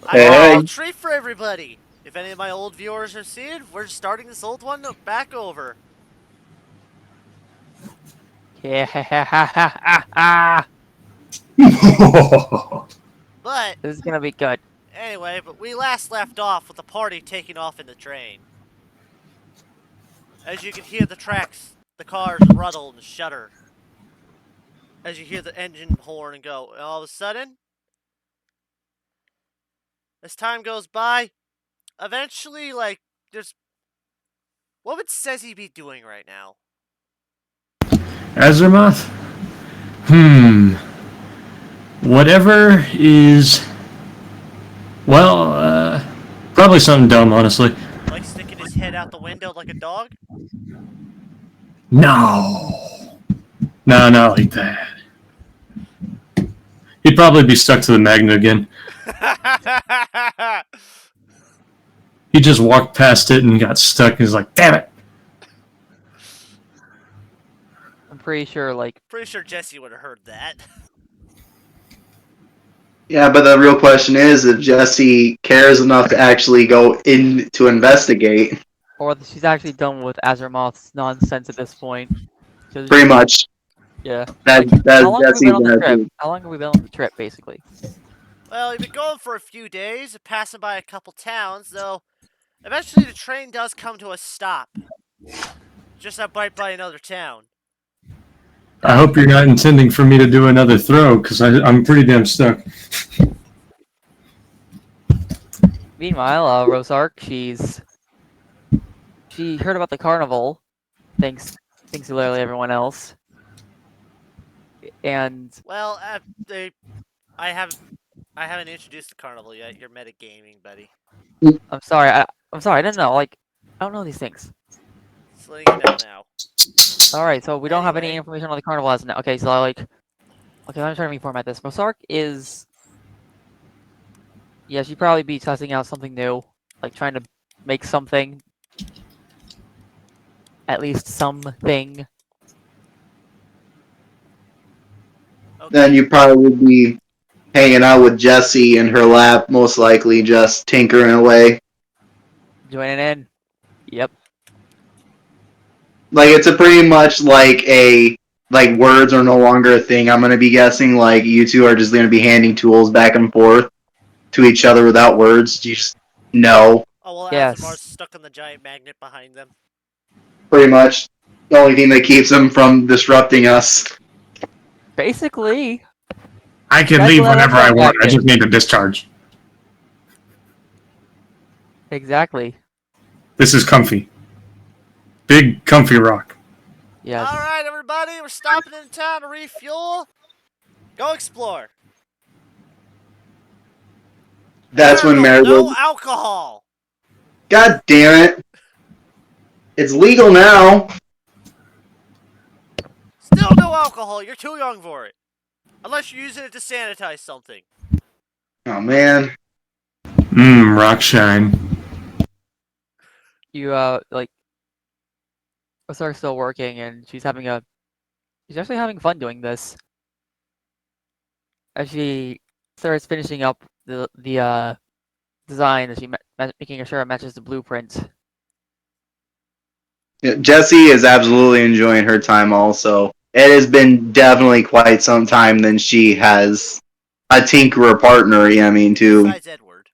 I got a Hey, little treat for everybody. If any of my old viewers have seen it, we're starting this old one back over. Yeah, But this is gonna be good. anyway, we last left off with the party taking off in the train. As you can hear the cars rattle and shudder. As you hear the engine horn and go, and all of a sudden, as time goes by, eventually, there's what would Sezzy be doing right now? Azimuth? Hmm. Whatever is. Well, probably something dumb, honestly. Like sticking his head out the window like a dog? No. No, not like that. He'd probably be stuck to the magnet again. He just walked past it and got stuck and he's like, damn it. I'm pretty sure, like, Pretty sure Jesse would have heard that. yeah, but the real question is if Jesse cares enough to actually go in to investigate. or she's actually done with Azeroth's nonsense at this point. Pretty much. Yeah. That Like, that's how long have we Jesse's been on the trip? attitude. How long have we been on the trip, basically? Well, you've been going for a few days, passing by a couple towns, though eventually the train does come to a stop. Just right by another town. I hope you're not intending for me to do another throw because I'm pretty damn stuck. Meanwhile, Rosark, she heard about the carnival, thanks to literally everyone else, and Well, I haven't introduced the carnival yet. You're metagaming, buddy. I'm sorry, I didn't know. Like, I don't know these things. Just letting you know now. All right, so we don't have any Anyway. information on the carnival as of now. Okay, so okay, I'm trying to reformat this. Rosark is, yeah, she'd probably be testing out something new, like trying to make something, at least something. Then Okay. you probably would be hanging out with Jesse in her lap, most likely just tinkering away. Joining in. Yep. Like it's a pretty much like words are no longer a thing. I'm gonna be guessing like you two are just gonna be handing tools back and forth to each other without words. You just know, Oh, well, Azamar's Yes. stuck on the giant magnet behind them. pretty much. The only thing that keeps them from disrupting us. Basically. I can Back to leave that whenever I electron want. I magnet. just need to discharge. Exactly. This is comfy. Big, comfy rock. Yes. Alright, everybody, we're stopping in town to refuel. Go explore. That's when Colonel, no Marigold. alcohol. God damn it! It's legal now. Still no alcohol. You're too young for it. Unless you're using it to sanitize something. Oh man. Rock shine. You like Rosark's still working and she's actually having fun doing this. As she starts finishing up the design that making sure it matches the blueprint. Yeah, Jessie is absolutely enjoying her time also. It has been definitely quite some time than she has a tinkerer partner, I mean, to Besides Edward.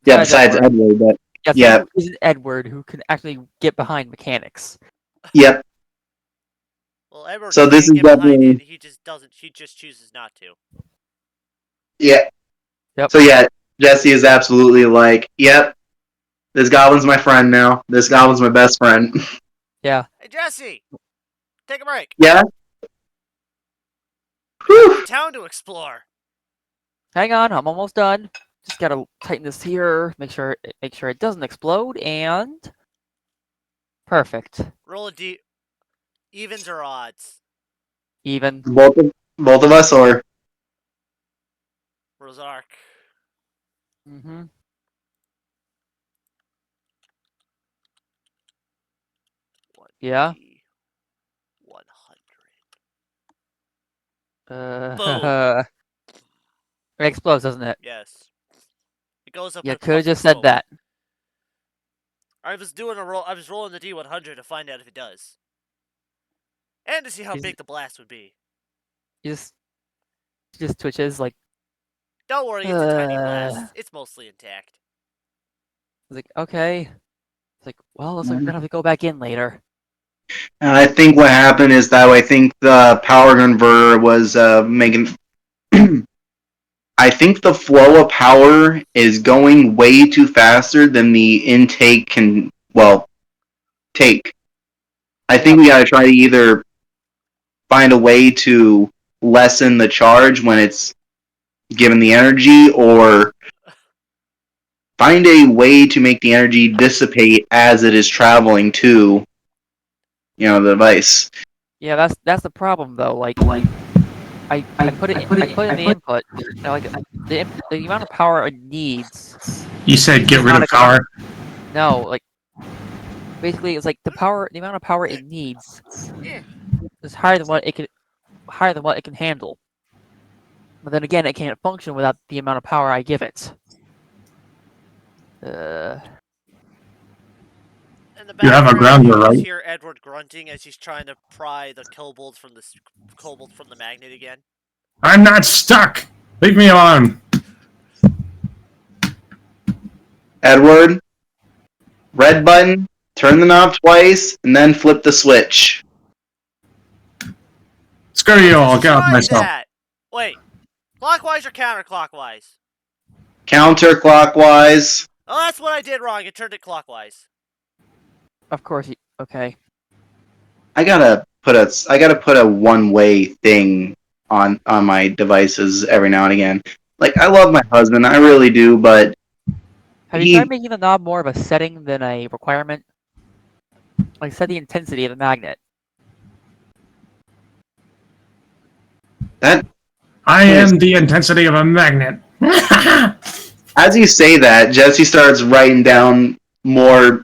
yeah, besides Edward, but Yes, yeah, who isn't Edward who can actually get behind mechanics. yep. Well, Edward So this can is get behind it. definitely He just doesn't. He just chooses not to. yeah. Yep. So yeah, Jessie is absolutely like, yep, this goblin's my friend now. This goblin's my best friend. Yeah. Hey, Jesse! Take a break. Yeah? We got Whew. more town to explore. Hang on, I'm almost done. Just gotta tighten this here, make sure it doesn't explode, and perfect. Roll a d. Evens or odds? Even. Both of us or Rosark. Mm-hmm. Yeah. 100. Boom. It explodes, doesn't it? Yes. goes up. You and could have puffs of just said smoke. that. I was doing a roll. I was rolling the D100 to find out if it does, and to see how Is- big the blast would be. He just twitches like, Don't worry, it's a tiny blast. It's mostly intact. like okay. It's like, well, looks like we're gonna have to go back in later. And I think what happened is that I think the power converter was making. I think the flow of power is going way too faster than the intake can, well, take. I think we gotta try to either find a way to lessen the charge when it's given the energy, or find a way to make the energy dissipate as it is traveling to, the device. Yeah, that's the problem though. Like, I put it in the input. Like the amount of power it needs. You said get rid not of power. No, like basically it's like the amount of power it needs is higher than what it can handle. But then again, it can't function without the amount of power I give it. In the You have a background, you grounder, just right? hear Edward grunting as he's trying to pry the cobalt from the magnet again. I'm not stuck. Leave me alone. Edward, red button, turn the knob twice, and then flip the switch. Screw you all. I'll Just get off tried myself. that. Wait, clockwise or counterclockwise? Counterclockwise. Oh, that's what I did wrong. I turned it clockwise. Of course, okay. I gotta put a one-way thing on my devices every now and again. Like, I love my husband, I really do, but Have you tried making the knob more of a setting than a requirement? Like set the intensity of the magnet. that I am the intensity of a magnet. as you say that, Jesse starts writing down more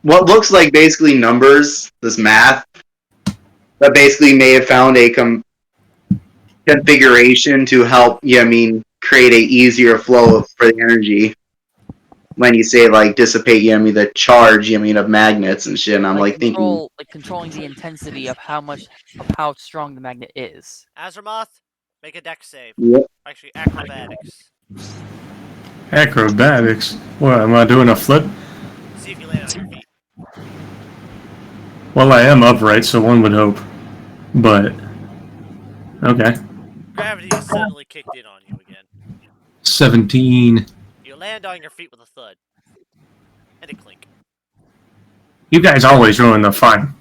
what looks like basically numbers, this math, that basically may have found a configuration to help, create a easier flow for the energy. When you say like dissipate, the charge, of magnets and shit. And I'm like thinking, controlling the intensity of how strong the magnet is. Azeroth, make a dex save. yep. Actually, acrobatics. Acrobatics. What, am I doing a flip? See if you land on your feet. Well, I am upright, so one would hope. But, okay. Gravity has suddenly kicked in on you again. 17. You land on your feet with a thud. And a clink. You guys always ruin the fun.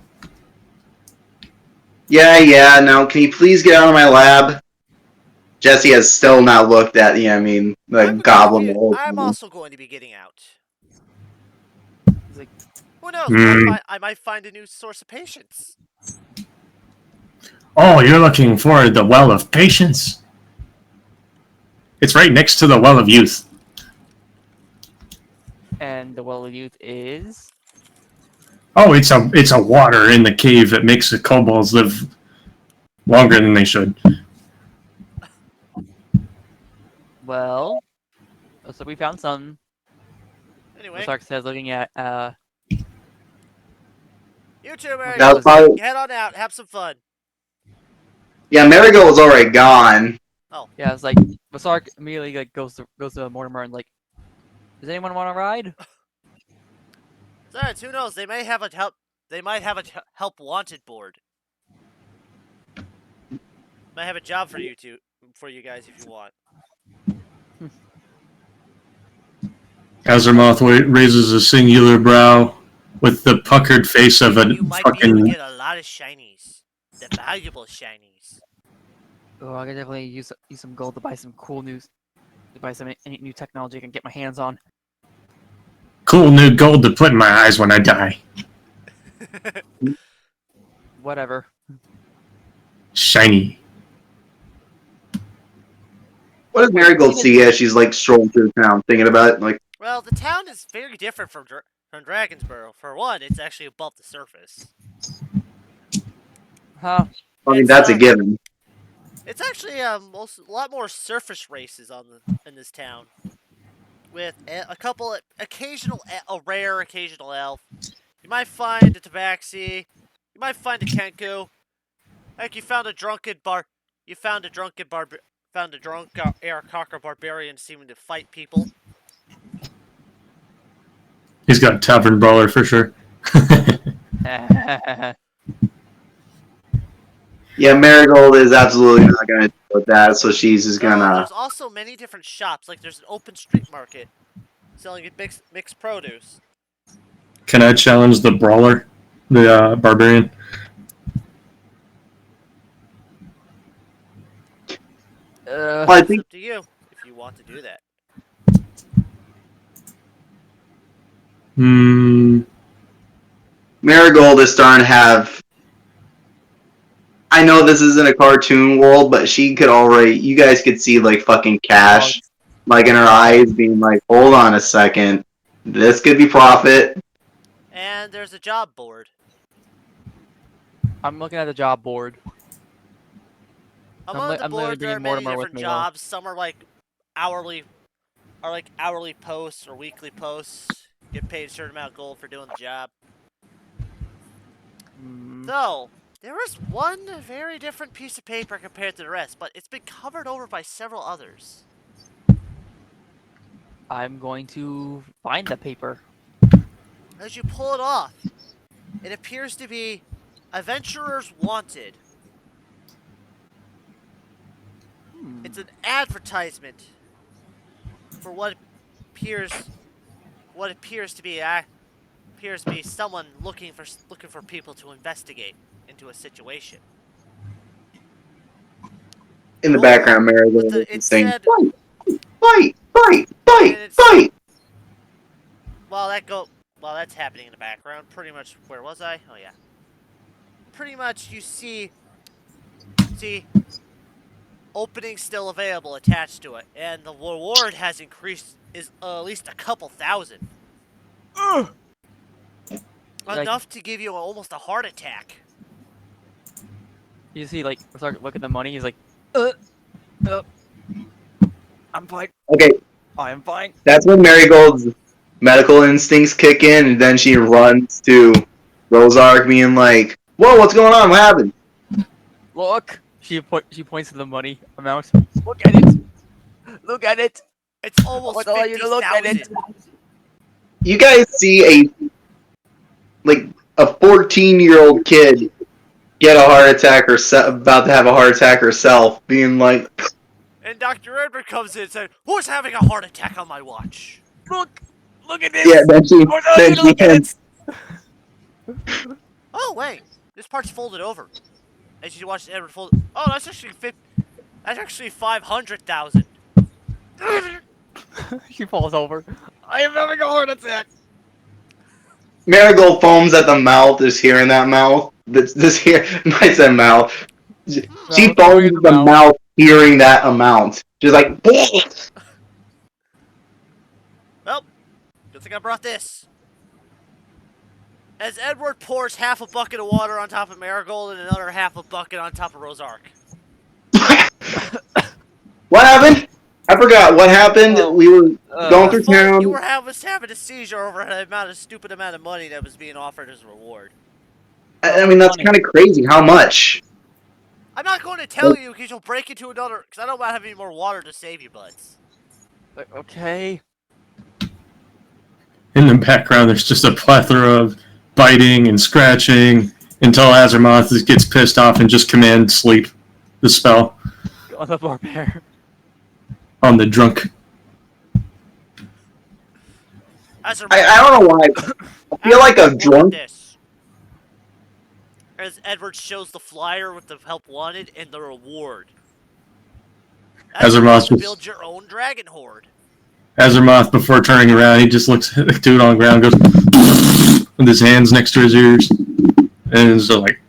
Yeah. Now, can you please get out of my lab? Jesse has still not looked at, the goblin. I'm also going to be getting out. Like, Who knows? I might find a new source of patience. Oh, you're looking for the Well of Patience? It's right next to the Well of Youth. and the Well of Youth is Oh, it's a water in the cave that makes the kobolds live longer than they should. well. So we found some. Anyway, Sark says, looking at you two, Mary, That was probably, head on out. Have some fun. yeah, Marigold was already gone. Oh, Yeah, it's like Basark immediately goes to Mortimer and like, does anyone want to ride? besides, who knows? They may have a help. They might have a help wanted board. Might have a job for you guys if you want. Azeroth raises a singular brow with the puckered face of a You might be able to fucking... get a lot of shinies, the valuable shinies. Oh, I could definitely use some gold to buy some any new technology I can get my hands on. Cool new gold to put in my eyes when I die. Whatever. Shiny. What does Marigold see as she's like strolling through town, thinking about it? Like, Well, the town is very different from Dragonsboro. For one, it's actually above the surface. Huh? I mean, It's, that's a given. It's actually a lot more surface races in this town. with a couple occasional, a rare occasional elf. You might find a tabaxi. You might find a kenku. Like you found a drunken Aarakocra barbarian seeming to fight people. He's got a tavern brawler for sure. Yeah, Marigold is absolutely not going to deal with that, so she's just So, gonna. there's also many different shops. Like there's an open street market selling mixed produce. Can I challenge the brawler, the barbarian? Well, I It's think up to you if you want to do that. Marigold is starting to have. I know this isn't a cartoon world, but she could already. You guys could see like fucking cash, like in her eyes, being like, "Hold on a second, this could be profit." And there's a job board. I'm looking at the job board. Among the I'm literally boards there are bringing many Mortimer with different me, jobs. Some are like hourly posts or weekly posts. Get paid a certain amount of gold for doing the job. Though, there is one very different piece of paper compared to the rest, but it's been covered over by several others. I'm going to find the paper. As you pull it off, it appears to be Adventurers Wanted. It's an advertisement for what appears to be someone looking for people to investigate into a situation. In the background, Marigold is saying, said, "Fight, fight, fight, And fight!" While that's happening in the background, pretty much, where was I? Oh yeah. Pretty much you see opening still available attached to it, and the reward has increased is at least a couple thousand. Enough to give you almost a heart attack. You see, like, start look at the money. He's like, I'm fine. Okay, I am fine. that's when Marigold's medical instincts kick in, and then she runs to Rosark, being like, "Whoa, what's going on? What happened?" Look. She points to the money amount. Look at it. Look at it. It's almost I want you to look at it. 50,000. You guys see a 14-year-old kid get a heart attack or about to have a heart attack herself, being like, And Dr. Edward comes in and says, "Who's having a heart attack on my watch?" Look at this. "Yeah." Then she Look at it. Oh wait, this part's folded over. As you watch Edward fold, oh, that's actually 500,000. She falls over. I am having a heart attack. Marigold foams at the mouth, just hearing that mouth. This here, I said mouth. She foams at the mouth, hearing that amount. She's like, Well, good thing I brought this. As Edward pours half a bucket of water on top of Marigold and another half a bucket on top of Rosark. "What happened? I forgot what happened." We were going through town. You were having a seizure over a stupid amount of money that was being offered as a reward. I mean, that's kind of crazy. How much? I'm not going to tell you because you'll break into another. Because I don't have any more water to save you, buds. Okay. In the background, there's just a plethora of biting and scratching until Azeroth gets pissed off and just commands sleep, the spell, On the barbarian. on the drunk. I don't know why. I feel like a drunk. This. As Edward shows the flyer with the help wanted and the reward. Azeroth to build your own dragon horde. Azeroth, before turning around, he just looks at the dude on the ground, goes with his hands next to his ears, and is like,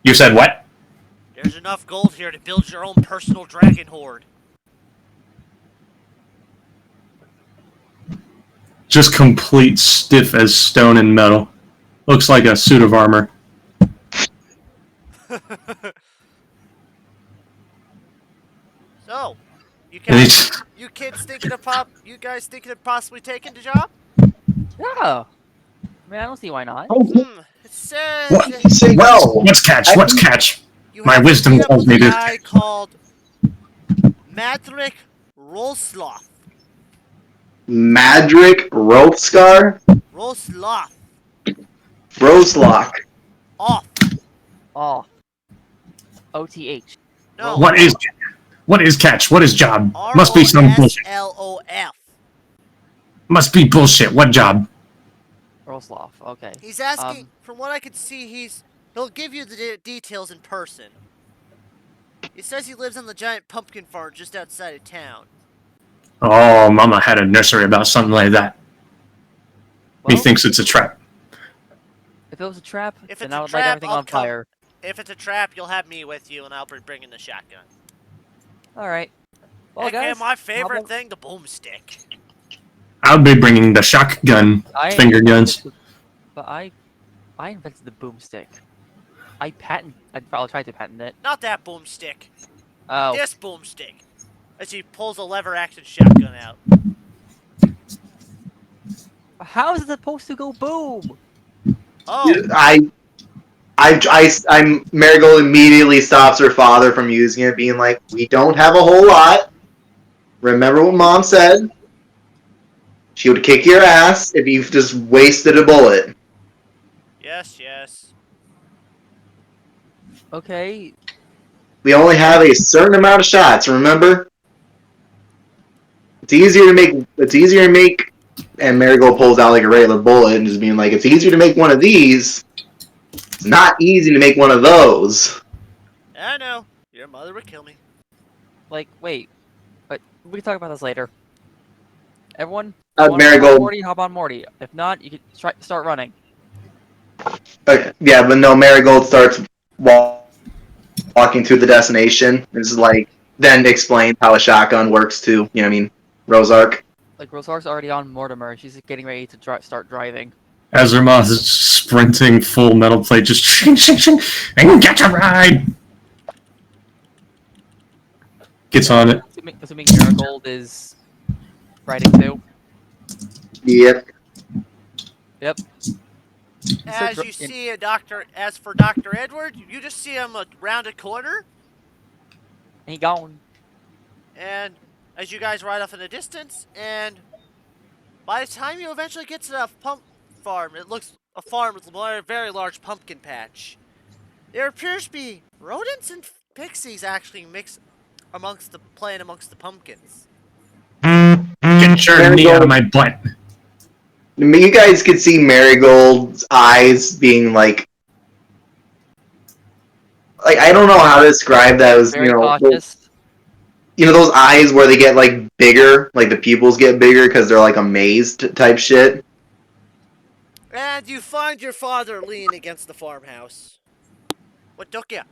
"You said what?" There's enough gold here to build your own personal dragon horde. Just complete stiff as stone and metal. Looks like a suit of armor. So, you And catch you guys thinking of possibly taking the job? Yeah. I mean, I don't see why not. It says What? that Say no. What's catch? What's catch? you My have to wisdom meet up tells with me a this. guy called Madrick Rolsloth. Madrick Rolfscar Rolsloth. Roselock. Off. Off. OTH. No. What is catch? What is job? R Must be O some S bullshit. L O F. Must be bullshit. What job? Rosloff. Okay. He's asking. From what I can see, he'll give you the details in person. He says he lives on the giant pumpkin farm just outside of town. Oh, Mama had a nursery about something like that. Well, He thinks it's a trap. if it was a trap, If then it's I a would light trap, everything I'll on come. fire. If it's a trap, you'll have me with you, and I'll be bringing the shotgun. All right. Well, Okay, guys, my favorite about- thing, the boomstick. I'll be bringing the shotgun, finger guns. But I invented the boomstick. I'll try to patent it. Not that boomstick. Oh, This boomstick. As he pulls a lever-action shotgun out. how is it supposed to go boom? Oh, Marigold immediately stops her father from using it, being like, "We don't have a whole lot. Remember what Mom said? She would kick your ass if you just wasted a bullet." yes, yes. Okay. We only have a certain amount of shots. Remember? It's easier to make. And Marigold pulls out like a regular bullet and just being like, "It's easier to make one of these. It's not easy to make one of those." I know. Your mother would kill me. Like, wait. But we can talk about this later. Everyone, Marigold. Morty, hop on Morty. If not, you can start running. Yeah, but no, Marigold starts walking to the destination. It's like, then explains how a shotgun works too. You know what I mean? Rosark. Like, Rosark's already on Mortimer. She's getting ready to start driving. Azermoth is sprinting full metal plate, just shing, shing, shing, and catch a ride. Gets on it. Assuming Marigold is riding too. Yep. Yep. As you see as for Dr. Edward, you just see him around a corner, And he gone. and as you guys ride off in the distance, and by the time you eventually get to the pump farm, it looks a farm with a very large pumpkin patch. There appears to be rodents and pixies actually playing amongst the pumpkins. Get your knee out of my butt. You guys could see Marigold's eyes being like I don't know how to describe that. It was, Very cautious. Those eyes where they get like bigger, like the pupils get bigger because they're like amazed type shit. And you find your father leaning against the farmhouse. What took ya?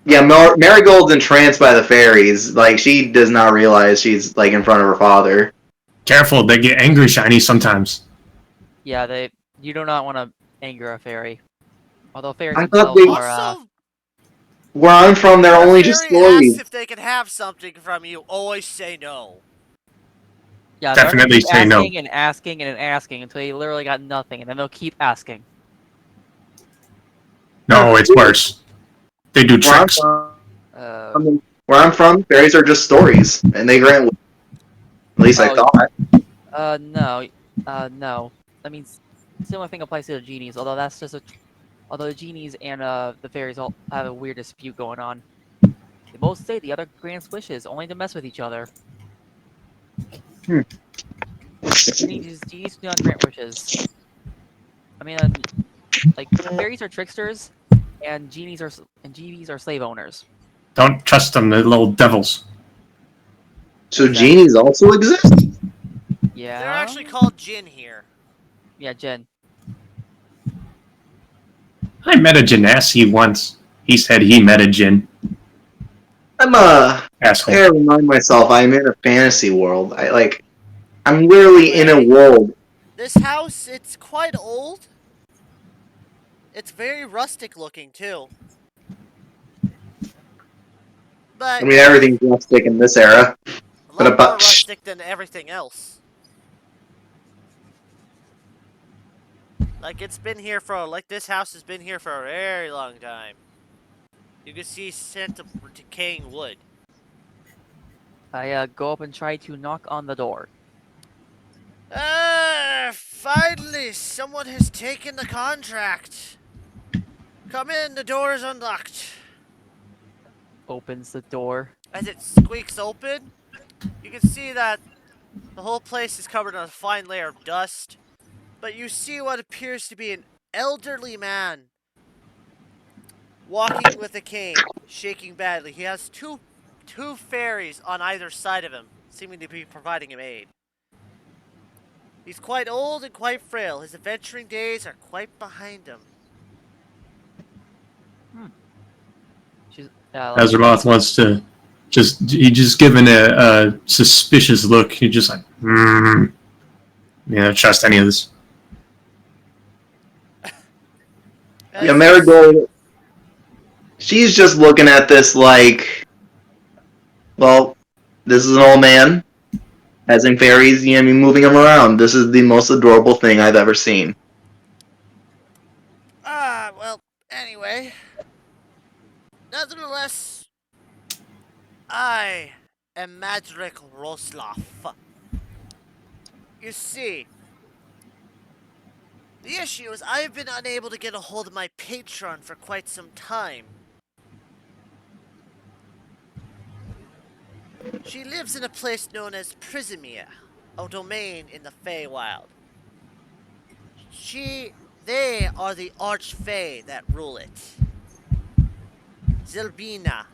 Yeah, Marigold's entranced by the fairies. Like, she does not realize she's like in front of her father. Careful, they get angry shiny sometimes. Yeah, you do not want to anger a fairy. Although fairies I thought themselves they- are, Also, Where I'm from, they're only just fairy asks stories. if they can have something from you, always say no. yeah, they're gonna Definitely keep say no. asking and asking and asking until you literally got nothing, and then they'll keep asking. No, it's worse. They do Where I'm tricks. Uh, fairies are just stories, and they grant. At least I Oh, thought. no. No. I mean, similar thing applies to the genies, although the genies and the fairies all have a weird dispute going on. They both say the other grants wishes, only to mess with each other. Genies do not grant wishes. I mean, like, fairies are tricksters, and genies are slave owners. Don't trust them, they're little devils. So genies also exist. Yeah. They're actually called Jinn here. Yeah, Jen. I met a Genasi once. He said he met a Jin. I I gotta remind myself I'm in a fantasy world. I'm literally in a world. This house, it's quite old. It's very rustic looking, too. But I mean, everything's rustic in this era. But lot more about rustic than everything else. Like this house has been here for a very long time. You can see scent of decaying wood. I go up and try to knock on the door. Finally, someone has taken the contract. Come in, the door is unlocked. Opens the door. As it squeaks open, you can see that the whole place is covered in a fine layer of dust. But you see what appears to be an elderly man walking with a cane, shaking badly. He has two fairies on either side of him, seeming to be providing him aid. He's quite old and quite frail. His adventuring days are quite behind him. She's Azeroth wants to he just given a suspicious look. He just like, trust any of this. yeah, Marigold. She's just looking at this like, well, this is an old man. As in fairies, moving him around. This is the most adorable thing I've ever seen. Well, anyway. Nevertheless, I am Madrik Roslav. You see, the issue is I've been unable to get a hold of my patron for quite some time. She lives in a place known as Prismia, a domain in the Feywild. They are the Archfey that rule it. Zilbina,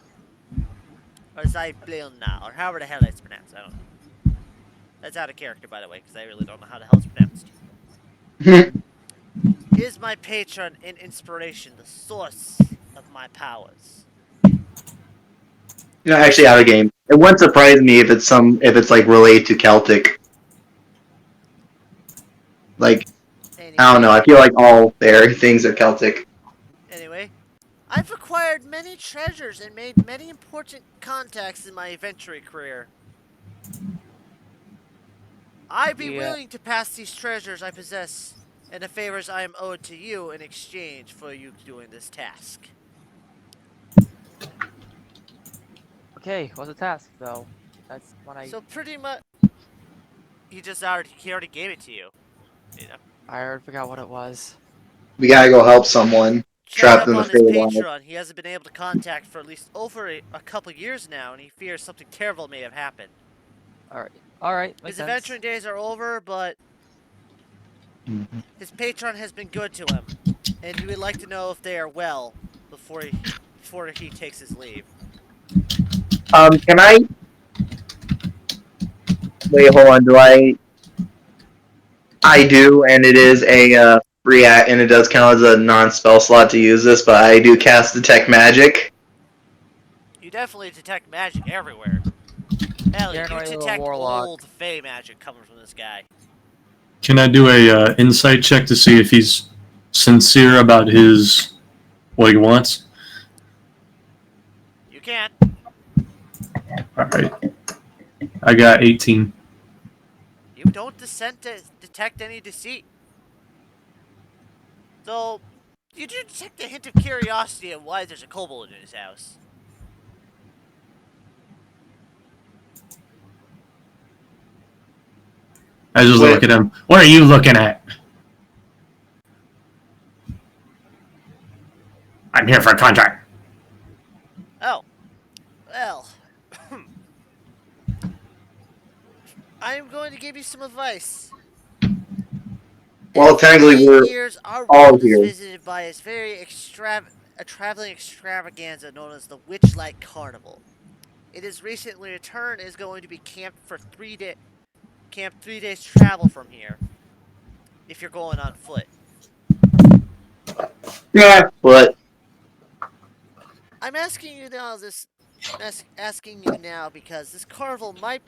or Zyblina, or however the hell it's pronounced, I don't know. That's out of character, by the way, because I really don't know how the hell it's pronounced. Is my patron and inspiration, the source of my powers. Actually, out of game. It wouldn't surprise me if it's like related to Celtic. Like, Anyway, I don't know. I feel like all their things are Celtic. Anyway, I've acquired many treasures and made many important contacts in my adventuring career. I'd be willing to pass these treasures I possess and the favors I am owed to you in exchange for you doing this task. Okay, what's the task though? That's what So pretty much, he already gave it to you. You know. I already forgot what it was. We gotta go help someone Check trapped up in the on his Feywild. patron. He hasn't been able to contact for at least over a couple years now, and he fears something terrible may have happened. Alright, His makes sense. adventuring days are over, but his patron has been good to him, and he would like to know if they are well before he takes his leave. Can I wait? Hold on. Do I? I do, and it is a react, and it does count as a non-spell slot to use this. But I do cast detect magic. You definitely detect magic everywhere. Hell, you detect old fey magic coming from this guy. Can I do a insight check to see if he's sincere about what he wants? You can. All right. I got 18. You don't detect any deceit. Though, you do detect a hint of curiosity of why there's a kobold in his house. I just look at him. What are you looking at? I'm here for a contract. Oh. Well. I am going to give you some advice. Well, technically, we're years, our all world here. is visited by a very traveling extravaganza known as the Witchlight Carnival. It is recently returned and is going to be camped for 3 days travel from here. If you're going on foot. Yeah, but I'm asking you now because this carnival might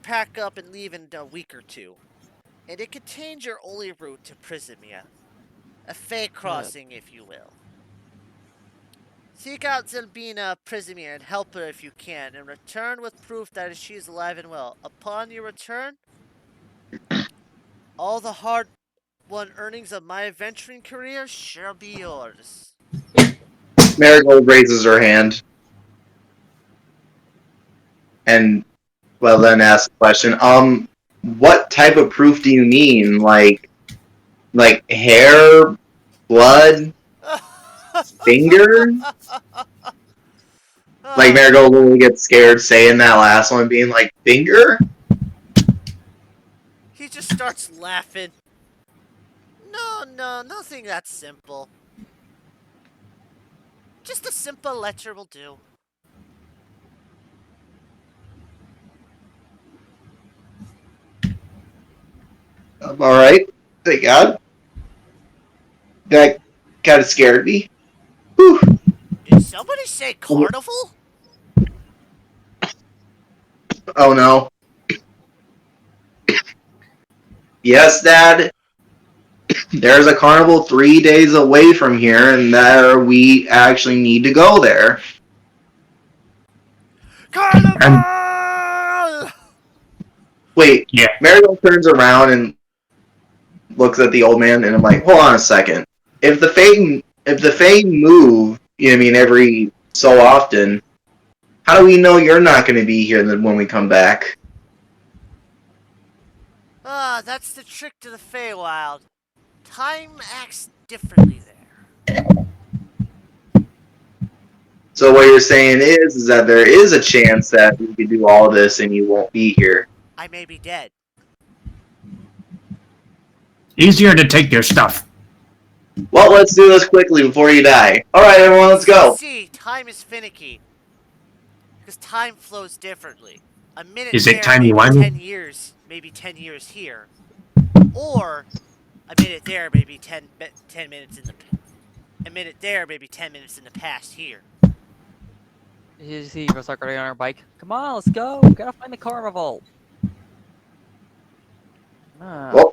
pack up and leave in a week or two. And it contains your only route to Prismia. A fey crossing, if you will. Seek out Zelbina Prisimir and help her if you can, and return with proof that she is alive and well. Upon your return, all the hard-won earnings of my adventuring career shall be yours. Marigold raises her hand and, well, then asks the question, what type of proof do you mean? Like hair, blood, finger? Like, Marigold really gets scared saying that last one, being like, finger? He just starts laughing. No, nothing that simple. Just a simple letter will do. Alright. Thank God. That kind of scared me. Whew. Did somebody say carnival? Oh no. Yes, Dad. There's a carnival 3 days away from here, and there we actually need to go there. Carnival! Wait, Yeah. Marigold turns around and looks at the old man, and I'm like, hold on a second. If the Fae move, you know what I mean, every so often, how do we know you're not going to be here when we come back? That's the trick to the Feywild. Time acts differently there. So what you're saying is that there is a chance that we could do all this and you won't be here. I may be dead. Easier to take your stuff. Well, let's do this quickly before you die. Alright, everyone, let's go. See, time is finicky. Because time flows differently. A minute Is it there time may you be want me? 10 years, maybe 10 years here. Or a minute there, maybe 10 minutes in the... A minute there, maybe 10 minutes in the past here. You see Rosaka on our bike. Come on, let's go. We gotta find the carnival. Well,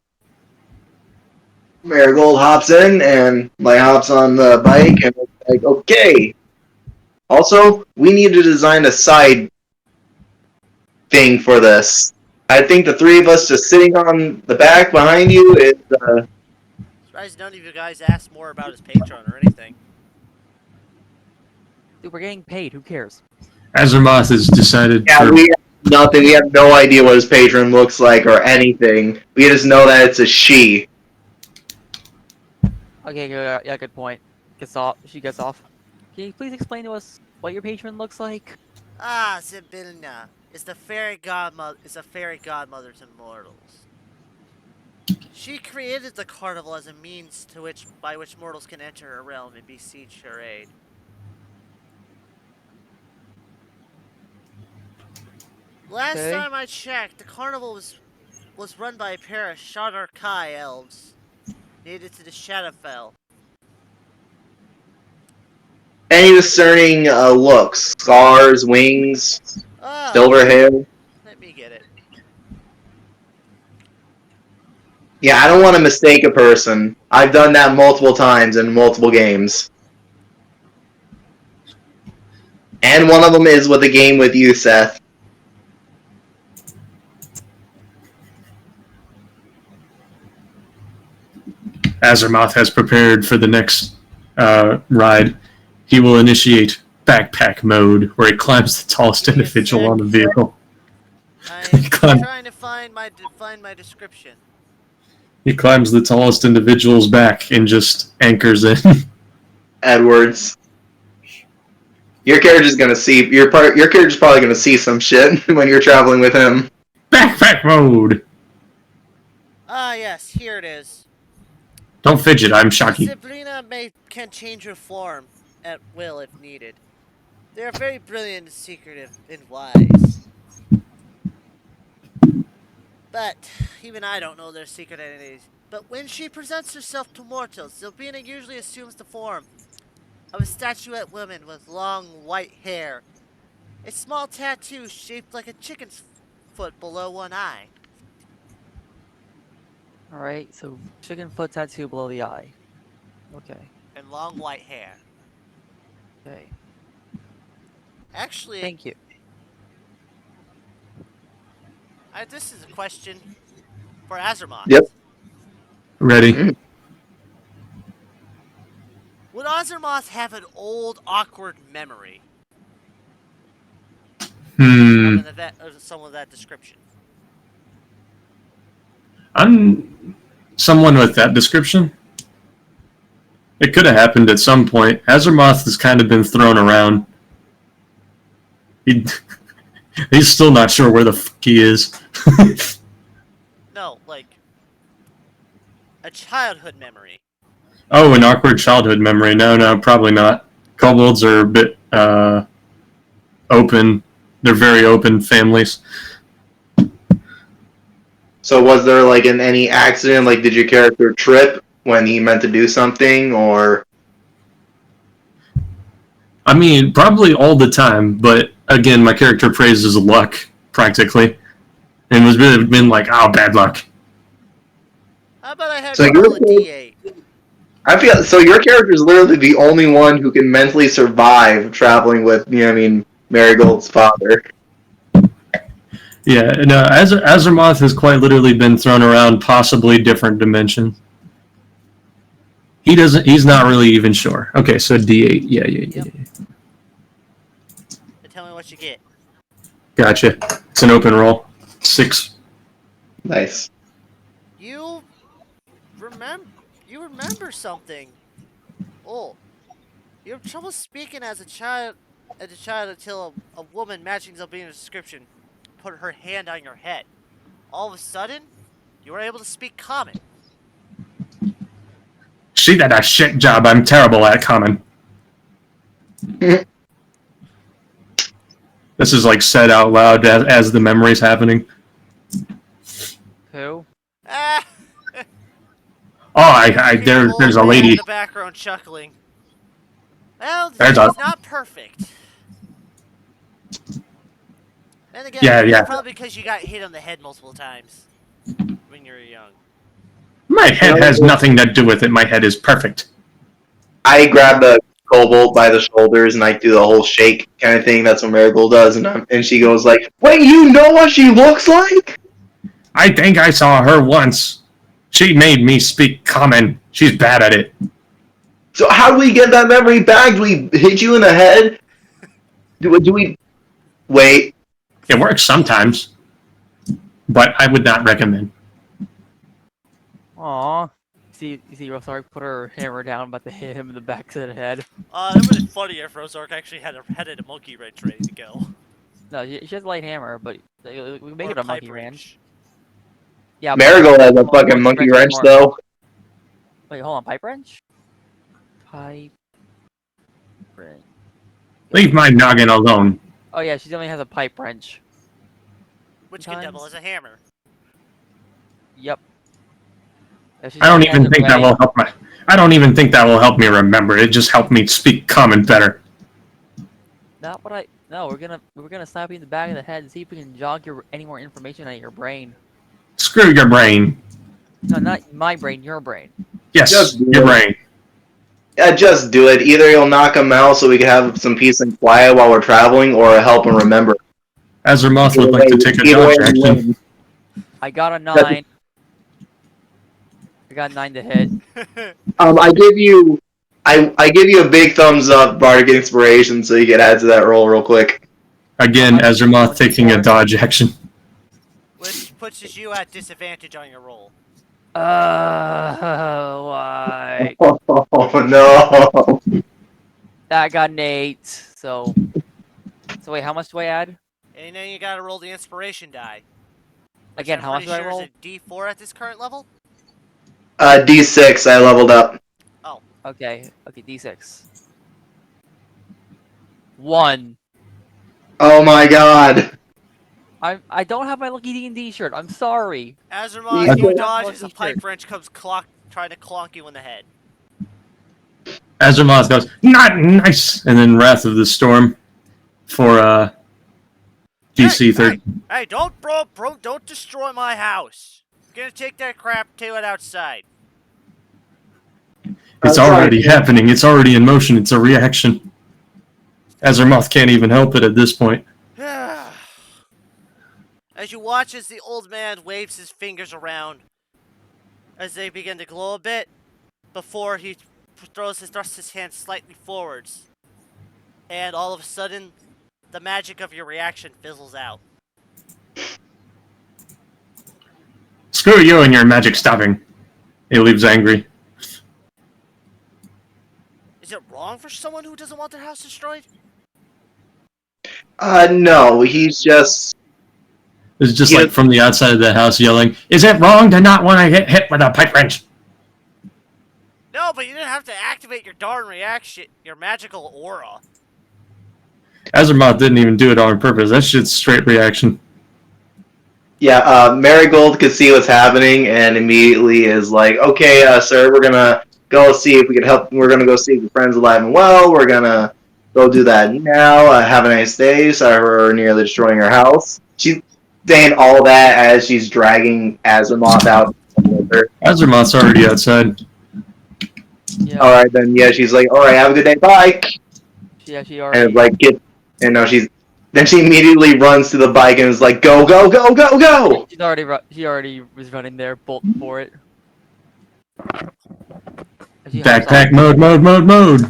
Marigold hops in and hops on the bike and it's like, okay. Also, we need to design a side thing for this. I think the three of us just sitting on the back behind you is Surprised none of you guys asked more about his patron or anything. Dude, we're getting paid. Who cares? Azeroth has decided yeah, for... we have nothing. We have no idea what his patron looks like or anything. We just know that it's a she. Okay, yeah, good point. Gets off. She gets off. Can you please explain to us what your patron looks like? Sibilna is a fairy godmother to mortals. She created the carnival as a means by which mortals can enter her realm and beseech her aid. Last Okay. time I checked, the carnival was run by a pair of Shadar Kai elves, native to the Shadowfell. Any discerning looks? Scars, wings, silver hair? Let me get it. Yeah, I don't want to mistake a person. I've done that multiple times in multiple games. And one of them is with a game with you, Seth. Azeroth has prepared for the next ride. He will initiate backpack mode, where he climbs the tallest Give me a individual sec. on the vehicle. I'm trying to find my description. He climbs the tallest individual's back and just anchors in. Edwards. Your character's gonna see your character's probably gonna see some shit when you're traveling with him. Backpack mode! Yes, here it is. Don't fidget, I'm shocking. Sabrina can change her form at will if needed. They are very brilliant and secretive and wise. But even I don't know their secret identities. But when she presents herself to mortals, Sabrina usually assumes the form of a statuette woman with long white hair. A small tattoo shaped like a chicken's foot below one eye. Alright, so chicken foot tattoo below the eye. Okay. And long white hair. Okay. Actually, Thank you. this is a question for Azeroth. Yep. Ready? Would Azeroth have an old, awkward memory? Hmm. Of someone of that description. I'm someone with that description. It could have happened at some point. Azeroth has kind of been thrown around. He, he's still not sure where the fuck he is. No, like a childhood memory. Oh, an awkward childhood memory. No, probably not. Kobolds are a bit open. They're very open families. So was there like any accident? Like, did your character trip when he meant to do something, or? I mean, probably all the time, but again, my character praises luck, practically. And was really been like, oh, bad luck. How about I had So you roll a D8? I feel so. Your character is literally the only one who can mentally survive traveling with, Marigold's father. Yeah, no, Azeroth has quite literally been thrown around possibly different dimensions. He's not really even sure. Okay, so D8. Yeah. Tell me what you get. Gotcha. It's an open roll. 6. Nice. You remember something. Oh. You have trouble speaking as a child until a woman matching Zelbina's description put her hand on your head. All of a sudden, you were able to speak common. She did a shit job. I'm terrible at common. This is like said out loud as the memory's happening. Who? Ah! Oh, there's a Old man lady. in the background chuckling. Well, There's it's not perfect. And again, Yeah. it's probably because you got hit on the head multiple times when you were young. My head has nothing to do with it. My head is perfect. I grab the Kobold by the shoulders and I do the whole shake kind of thing. That's what Marigold does, and she goes like, "Wait, you know what she looks like?" I think I saw her once. She made me speak common. She's bad at it. So how do we get that memory back? Do we hit you in the head? Do we? Wait. It works sometimes, but I would not recommend. Aw. You see Rosark put her hammer down, about to hit him in the back of the head. It would have been funny if Rosark actually had a monkey wrench ready to go. No, she has a light hammer, but we can make Or it a pipe monkey wrench. wrench. Yeah. Marigold has a fucking monkey wrench though. Wait, hold on. Pipe wrench? Pipe wrench. Leave my noggin alone. Oh yeah, she only has a pipe wrench. Which can double as a hammer. Yep. I don't even think that will help I don't even think that will help me remember. It just helped me speak common better. Not what I. No, we're gonna slap you in the back of the head and see if we can jog any more information out of your brain. Screw your brain. No, not my brain. Your brain. Yes, Just do your it. brain. Yeah, just do it. Either you'll knock him out so we can have some peace and quiet while we're traveling, or help him remember. Azeroth would like to take a dodge action. I got a 9. I got 9 to hit. I give you a big thumbs up, Bardic Inspiration, so you can add to that roll real quick. Again, Azeroth taking a dodge action. Which puts you at disadvantage on your roll. Why? Oh no! I got an 8. So wait, how much do I add? And then you gotta roll the inspiration die. Again, how much do I roll? Is it D4 at this current level? D6. I leveled up. Oh. Okay, D6. 1. Oh my god! I don't have my lucky D&D shirt. I'm sorry. Azeroth, Yeah. you dodge as a pipe wrench comes trying to clonk you in the head. Azeroth goes, not nice! And then Wrath of the Storm for DC 30. Hey, don't destroy my house. I'm gonna take that crap, tail it outside. It's already happening. It's already in motion. It's a reaction. Azermoth can't even help it at this point. As you watch as the old man waves his fingers around as they begin to glow a bit before he thrusts his hand slightly forwards. And all of a sudden, the magic of your reaction fizzles out. Screw you and your magic stopping. He leaves angry. Is it wrong for someone who doesn't want their house destroyed? No, he's just... It's just Yeah. like from the outside of the house yelling, "Is it wrong to not want to get hit with a pipe wrench?" No, but you didn't have to activate your darn reaction, your magical aura. Azermoth didn't even do it on purpose. That shit's straight reaction. Yeah, Marigold could see what's happening and immediately is like, okay, sir, we're gonna go see if we can help. We're gonna go see if your friend's alive and well. We're gonna go do that now. Have a nice day. Sorry for nearly destroying your house. She's saying all that as she's dragging Azimuth out with her. Azermoth's already outside. Yeah. All right, then, yeah, she's like, all right, have a good day, bye. Yeah, she And already. like, and now then she immediately runs to the bike and is like, go, go, go, go, go. She already was running there, bolt for it. She hops Backpack on- mode.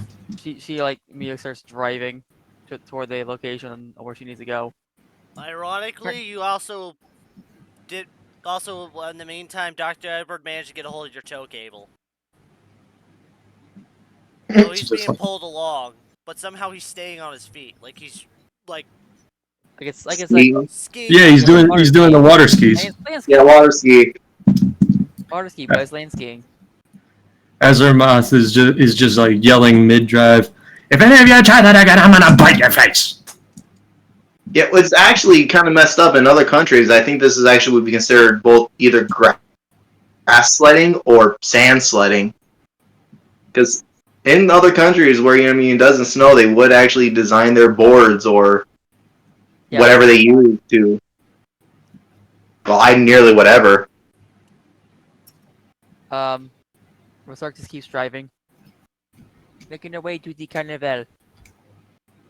She like immediately starts driving toward the location where she needs to go. Ironically, you also in the meantime, Dr. Edward managed to get a hold of your tow cable. So he's being pulled along, but somehow he's staying on his feet, like he's like I guess like skiing. Yeah, he's doing the water skis. land Yeah, skiing. water ski. Water ski, but it's land skiing. Azermoth is just like yelling mid-drive, "If any of you try that again, I'm gonna bite your face!" Yeah, it's actually kind of messed up in other countries. I think this is actually would be considered both either grass sledding or sand sledding. Because in other countries where it doesn't snow, they would actually design their boards or Yeah. whatever they use to glide nearly whatever. Rosark just keeps driving, making her way to the carnival.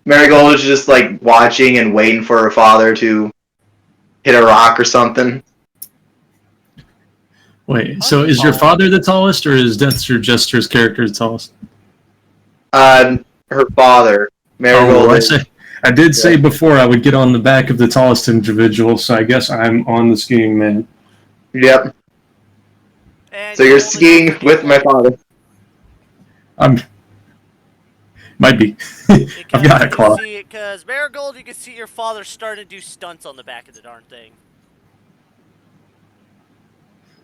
Marigold is just like watching and waiting for her father to hit a rock or something. Wait, so is your father the tallest, or is Dexter Jester's character the tallest? Her father, Marigold. I did say before I would get on the back of the tallest individual, so I guess I'm on the skiing man. Yep. And So you're holding skiing onto the with my flag. father. Might be. I've got a claw. Because Marigold, you can see your father starting to do stunts on the back of the darn thing.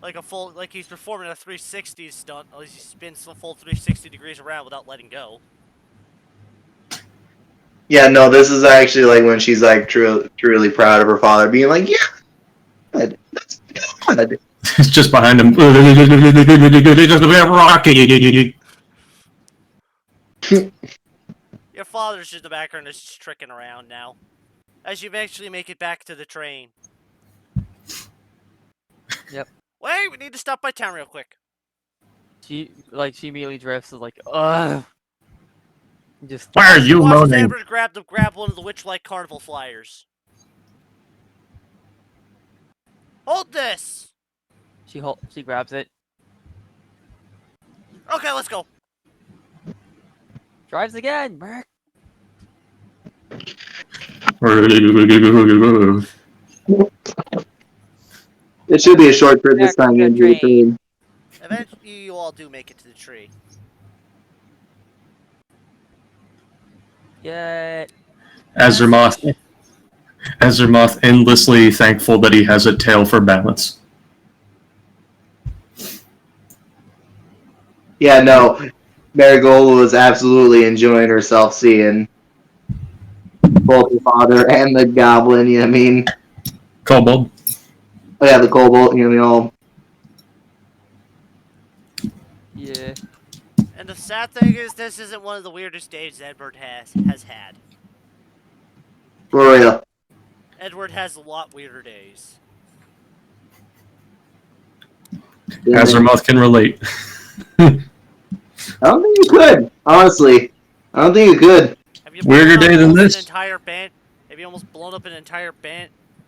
Like he's performing a 360 stunt. At least he spins the full 360 degrees around without letting go. Yeah, no, this is actually like when she's like truly proud of her father, being like, yeah, good. That's good. It's just behind him. Your father's just in the background, is just tricking around now. As you eventually make it back to the train. Yep. Wait, we need to stop by town real quick. She immediately drifts, is like, ugh. Just Why are you Watches moaning? Amber grab one of the witchlight carnival flyers. Hold this! she grabs it, Okay, let's go. drives again. Merc. It should be a short trip this Back time. to the Into the train. Eventually, you all do make it to the tree. Yeah. Azermoth endlessly thankful that he has a tail for balance. Yeah, no, Marigold was absolutely enjoying herself seeing both the father and the goblin. You know what I mean? Kobold. Oh yeah, the kobold. You know what I mean? Yeah. And the sad thing is, this isn't one of the weirdest days Edward has had. For real. Edward has a lot weirder days. Azermoth can relate. I don't think you could. Honestly, I don't think you could. Have you Weirder blown up day than almost this. an entire band? Have you almost blown up an entire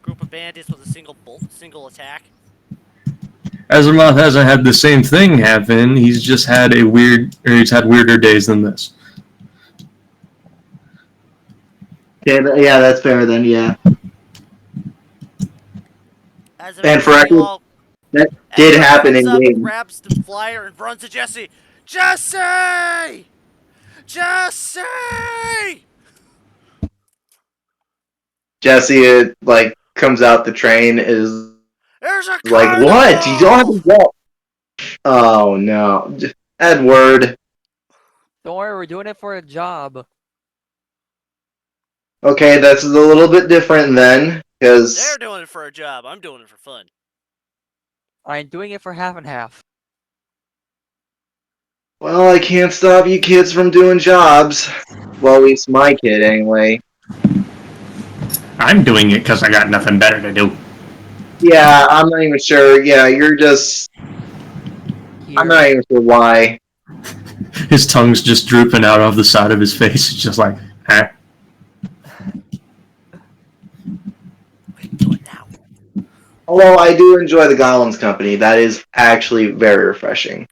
group of bandits with a single attack? Azeroth hasn't had the same thing happen. He's just had he's had weirder days than this. Yeah, that's fair then. Yeah, As and for eventually you record, all, that did Edward happen comes in up, game. grabs the flyer, and runs to Jesse. Jesse! Jesse! Jesse like comes out the train is There's a like, what? You don't have carnival! to go. Oh no, Edward. Don't worry, we're doing it for a job. Okay, that's a little bit different then, because They're doing it for a job. I'm doing it for fun. I'm doing it for half and half. well, I can't stop you kids from doing jobs. Well, at least my kid, anyway. I'm doing it because I got nothing better to do. Yeah, I'm not even sure. Yeah, you're just. Here. I'm not even sure why. His tongue's just drooping out of the side of his face. It's just like, huh? Do it now. Although I do enjoy the Goblins Company, that is actually very refreshing.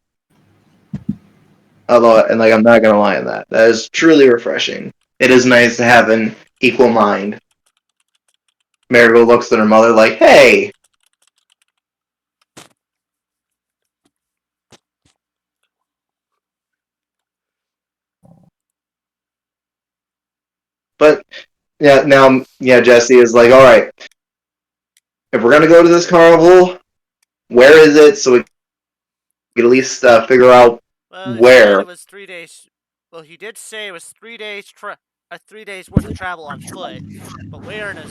Although, and like, I'm not gonna lie on that. That is truly refreshing. It is nice to have an equal mind. Marigold looks at her mother like, "Hey." But yeah, now Jesse is like, all right, if we're gonna go to this carnival, where is it so we can at least figure out Well, he said where. it was 3 days. Well, he did say it was 3 days. 3 days worth of travel on foot, but we're in a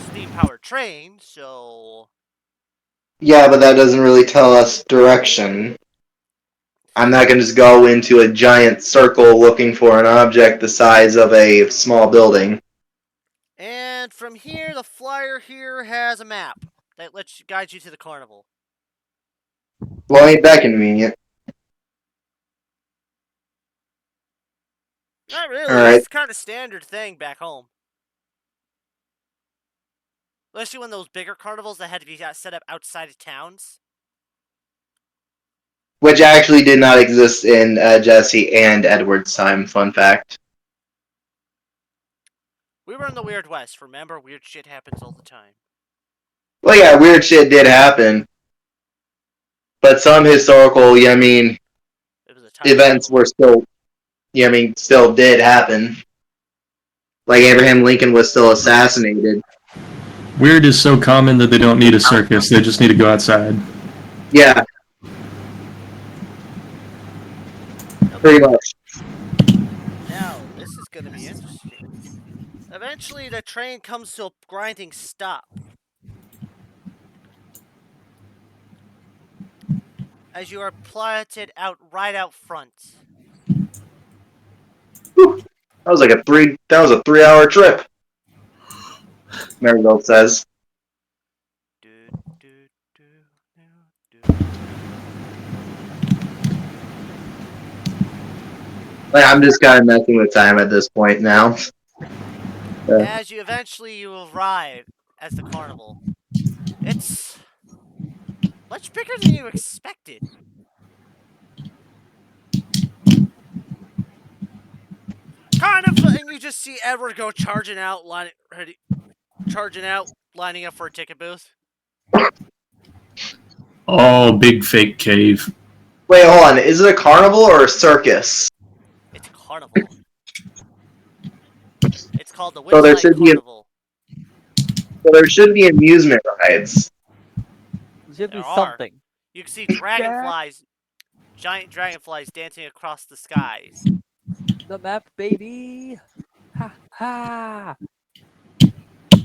steam-powered train, so Yeah, but that doesn't really tell us direction. I'm not gonna just go into a giant circle looking for an object the size of a small building. And from here, the flyer here has a map that lets you guide you to the carnival. Well, ain't that convenient? Not really. All right. It's kind of standard thing back home. Especially when those bigger carnivals that had to be set up outside of towns. Which actually did not exist in Jesse and Edward's time. Fun fact. We were in the Weird West. Remember, weird shit happens all the time. Well, yeah, weird shit did happen, but some historical, It was a time events travel. were still, still did happen. Like Abraham Lincoln was still assassinated. Weird is so common that they don't need a circus. They just need to go outside. Yeah, pretty much. Now, this is going to be interesting. Eventually, the train comes to a grinding stop. As you are plotted out right out front. Whew. That was a 3-hour trip. Marigold says. Like, I'm just kind of messing with time at this point now. As you arrive as the carnival, it's much bigger than you expected. And you just see Edward go charging out, lining up for a ticket booth. Oh, big fake cave. Wait, hold on. Is it a carnival or a circus? It's a carnival. It's called the So there Witchlight should Carnival. So there should be amusement rides. There should be There are. something. You can see dragonflies, giant dragonflies dancing across the skies. The map, baby! Ha ha!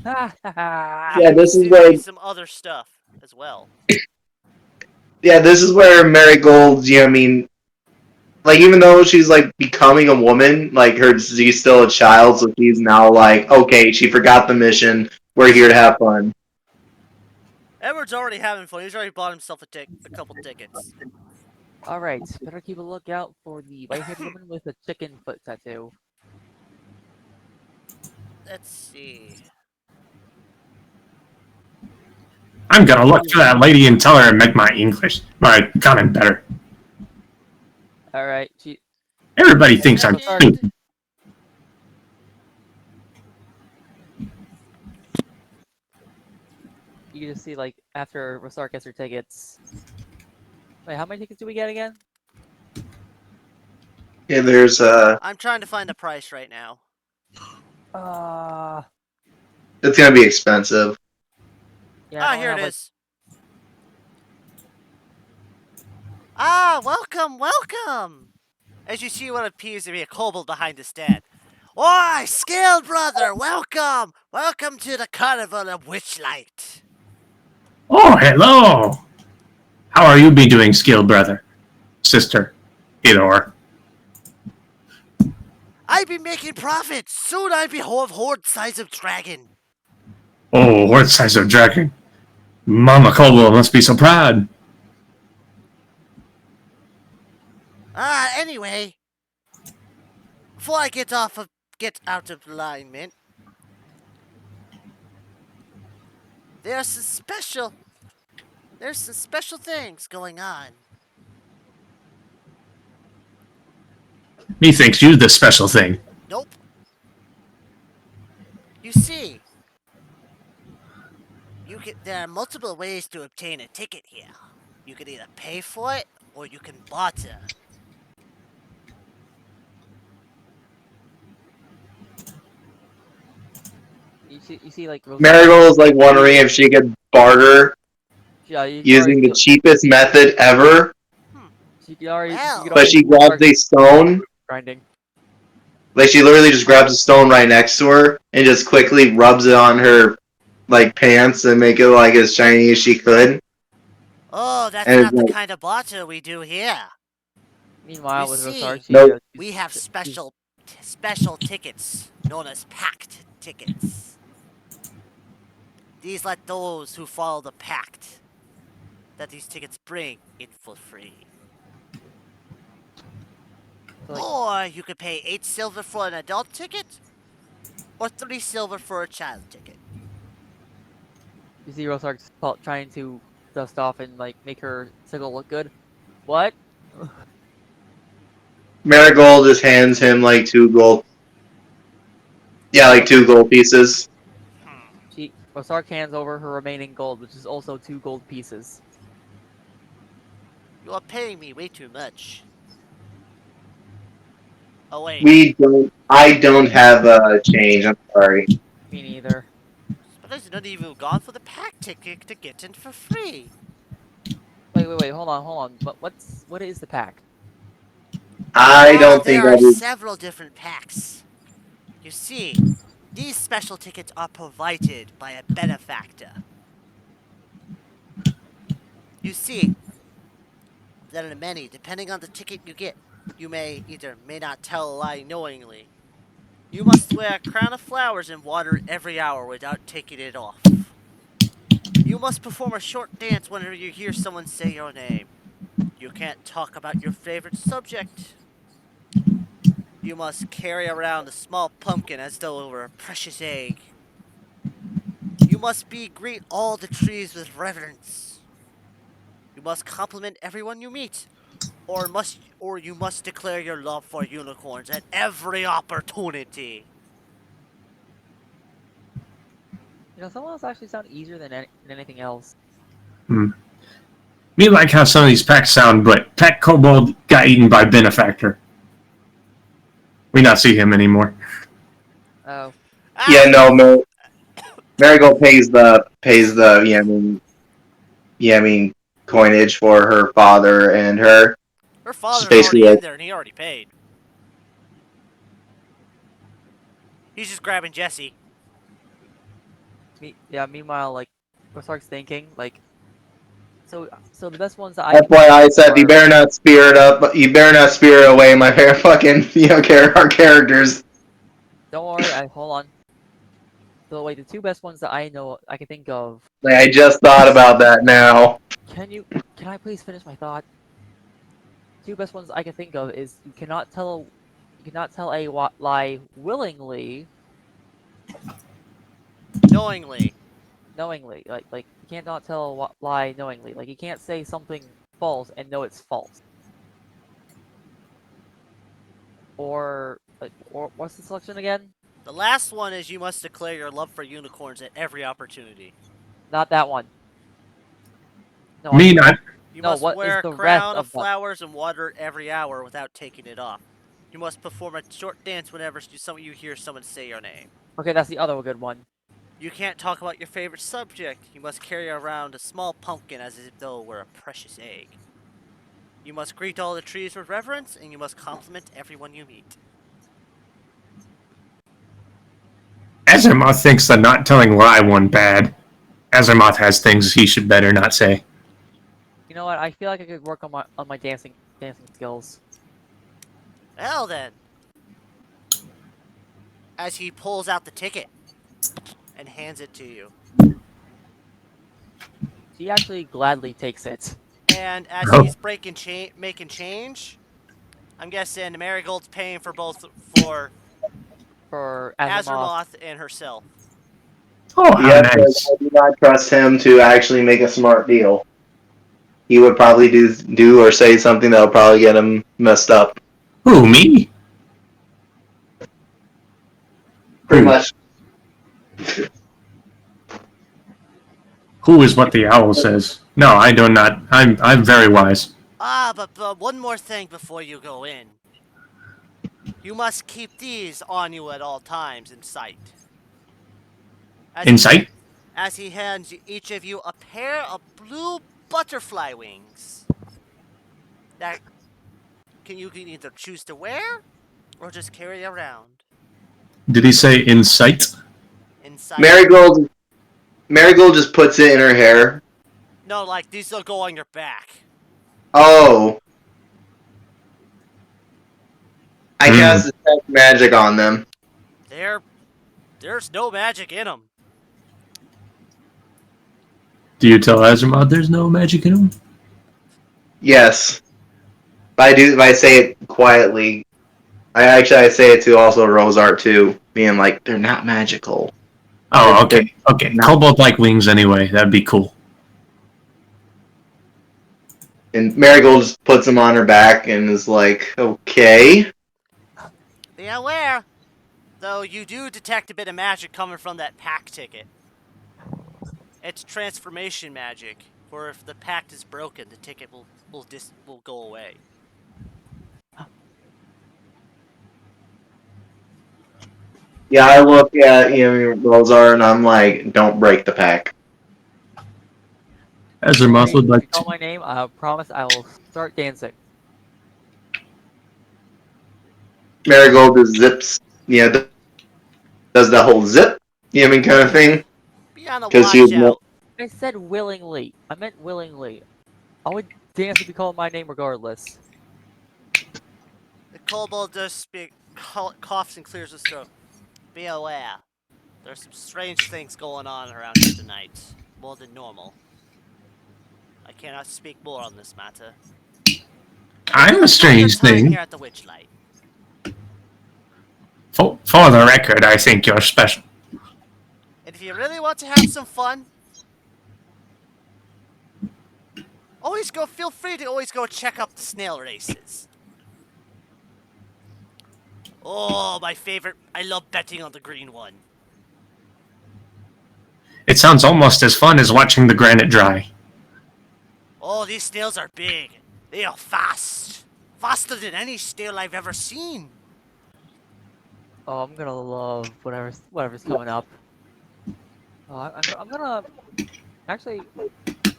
Ha ha! Yeah, this is There where. be some other stuff as well. Yeah, this is where Marigold. Like, even though she's like becoming a woman, like she's still a child, so she's now like, okay, she forgot the mission. We're here to have fun. Edward's already having fun. He's already bought himself a couple tickets. Alright, better keep a lookout for the white-haired woman with a chicken foot tattoo. Let's see. I'm gonna look for that lady and tell her to make my comment better. All right. Everybody thinks I'm Second. stupid. You can just see like after Rosark gets her tickets. Wait, how many tickets do we get again? Yeah, there's I'm trying to find the price right now. it's gonna be expensive. Yeah, I Ah, don't here it have like. is. Ah, welcome, welcome! As you see what appears to be a kobold behind the stand. Why, Scale Brother, welcome! Welcome to the Carnival of Witchlight. Oh, hello! How are you be doing, skill brother? Sister. Either or. I be making profits. Soon I be horde size of dragon. Oh, what size of dragon? Mama Kobo must be so proud. Ah, anyway. Before I get out of alignment, there's some special things going on. Methinks you the special thing. Nope. You see, there are multiple ways to obtain a ticket here. You can either pay for it or you can barter. You see like Rosark. Marigold is like wondering if she could barter Yeah, you can using already the cheapest method ever, you can already. Well. You can but already she grabs a stone. grinding. Like she literally just grabs a stone right next to her and just quickly rubs it on her like pants and make it like as shiny as she could. Oh, that's And not it's the like, kind of barter we do here. Meanwhile, You with see, Rosark, nope. We have special tickets known as pact tickets. These let those who follow the pact that these tickets bring in for free. Or you could pay 8 silver for an adult ticket, or 3 silver for a child ticket. You see Rosark's trying to dust off and like make her sickle look good. What? Marigold just hands him like 2 gold. Yeah, like 2 gold pieces. Rosark hands over her remaining gold, which is also 2 gold pieces. You are paying me way too much. Oh wait, I don't have a change. I'm sorry. Me neither. but there's not even gone for the pact ticket to get in for free. Wait, hold on. What is the pack? I don't think There I are do. several different packs. You see, these special tickets are provided by a benefactor. You see, there are many, depending on the ticket you get. You may not tell a lie knowingly. You must wear a crown of flowers and water it every hour without taking it off. You must perform a short dance whenever you hear someone say your name. You can't talk about your favorite subject. You must carry around a small pumpkin as though it were a precious egg. You must greet all the trees with reverence. You must compliment everyone you meet, or you must declare your love for unicorns at every opportunity. Some of those actually sound easier than anything else. Me like how some of these packs sound, but Pack Kobold got eaten by Benefactor. We not see him anymore. Oh. Yeah, Ah! no, Marigold pays the coinage for her father and her. Her Just father's basically already like, in there and he already paid. He's just grabbing Jesse. Meanwhile, like, Rosark's thinking, like, so the best ones that I that's can why think I of said you are. better not spirit up. You better not spirit away my fucking our characters. Don't worry, hold on. So wait, the 2 best ones that I can think of. Like I just thought about that now. Can I please finish my thought? 2 best ones I can think of is you cannot tell a lie willingly, Knowingly. Knowingly. Like you can't not tell a lie knowingly. Like you can't say something false and know it's false. Or what's the selection again? The last one is you must declare your love for unicorns at every opportunity. Not that one. No, Me not. You No, must what is wear a the rest crown of of that? flowers and water it every hour without taking it off. You must perform a short dance whenever you hear someone say your name. Okay, that's the other good one. You can't talk about your favorite subject. You must carry around a small pumpkin as if though it were a precious egg. You must greet all the trees with reverence, and you must compliment everyone you meet. Azimuth thinks the not telling lie one bad. Azimuth has things he should better not say. You know what? I feel like I could work on my dancing skills. Well then. As he pulls out the ticket and hands it to you. She actually gladly takes it. And as Oh. he's making change, I'm guessing Marigold's paying for both For Azeroth and herself. Oh, how Yes, nice. I do not trust him to actually make a smart deal. He would probably do or say something that'll probably get him messed up. Who, me? Pretty Who? much. Who is what the owl says? No, I do not. I'm very wise. But one more thing before you go in. You must keep these on you at all times in sight. In sight? As he hands each of you a pair of blue butterfly wings. That you can either choose to wear or just carry around. Did he say in sight? In sight. Marigold just puts it in her hair. No, like these will go on your back. Oh. I cast detect magic on them. There's no magic in them. Do you tell Azimuth there's no magic in him? Yes. If I say it quietly. I say it to also Rosart too, being like, they're not magical. Oh, okay. Okay. No. Kobold like wings anyway. That'd be cool. And Marigold just puts them on her back and is like, okay. Be aware, though you do detect a bit of magic coming from that pack ticket. It's transformation magic, for if the pact is broken, the ticket will go away. Yeah, I look at Rosart and I'm like, don't break the pack. Azimuth would If like you call to. my name, I promise I will start dancing. Marigold just zips, does that whole zip, kind of thing. Be on the 'Cause he watch was more- out. I said willingly. I meant willingly. I would dance if you called my name regardless. The kobold does speak, coughs and clears his throat. Be aware. There's some strange things going on around here tonight. More than normal. I cannot speak more on this matter. I'm a strange Time thing. here at the Witchlight. For the record, I think you're special. And if you really want to have some fun, feel free to always go check out the snail races. Oh, my favorite. I love betting on the green one. It sounds almost as fun as watching the granite dry. Oh, these snails are big. They are fast. Faster than any snail I've ever seen. Oh, I'm gonna love whatever's coming up. I'm gonna actually.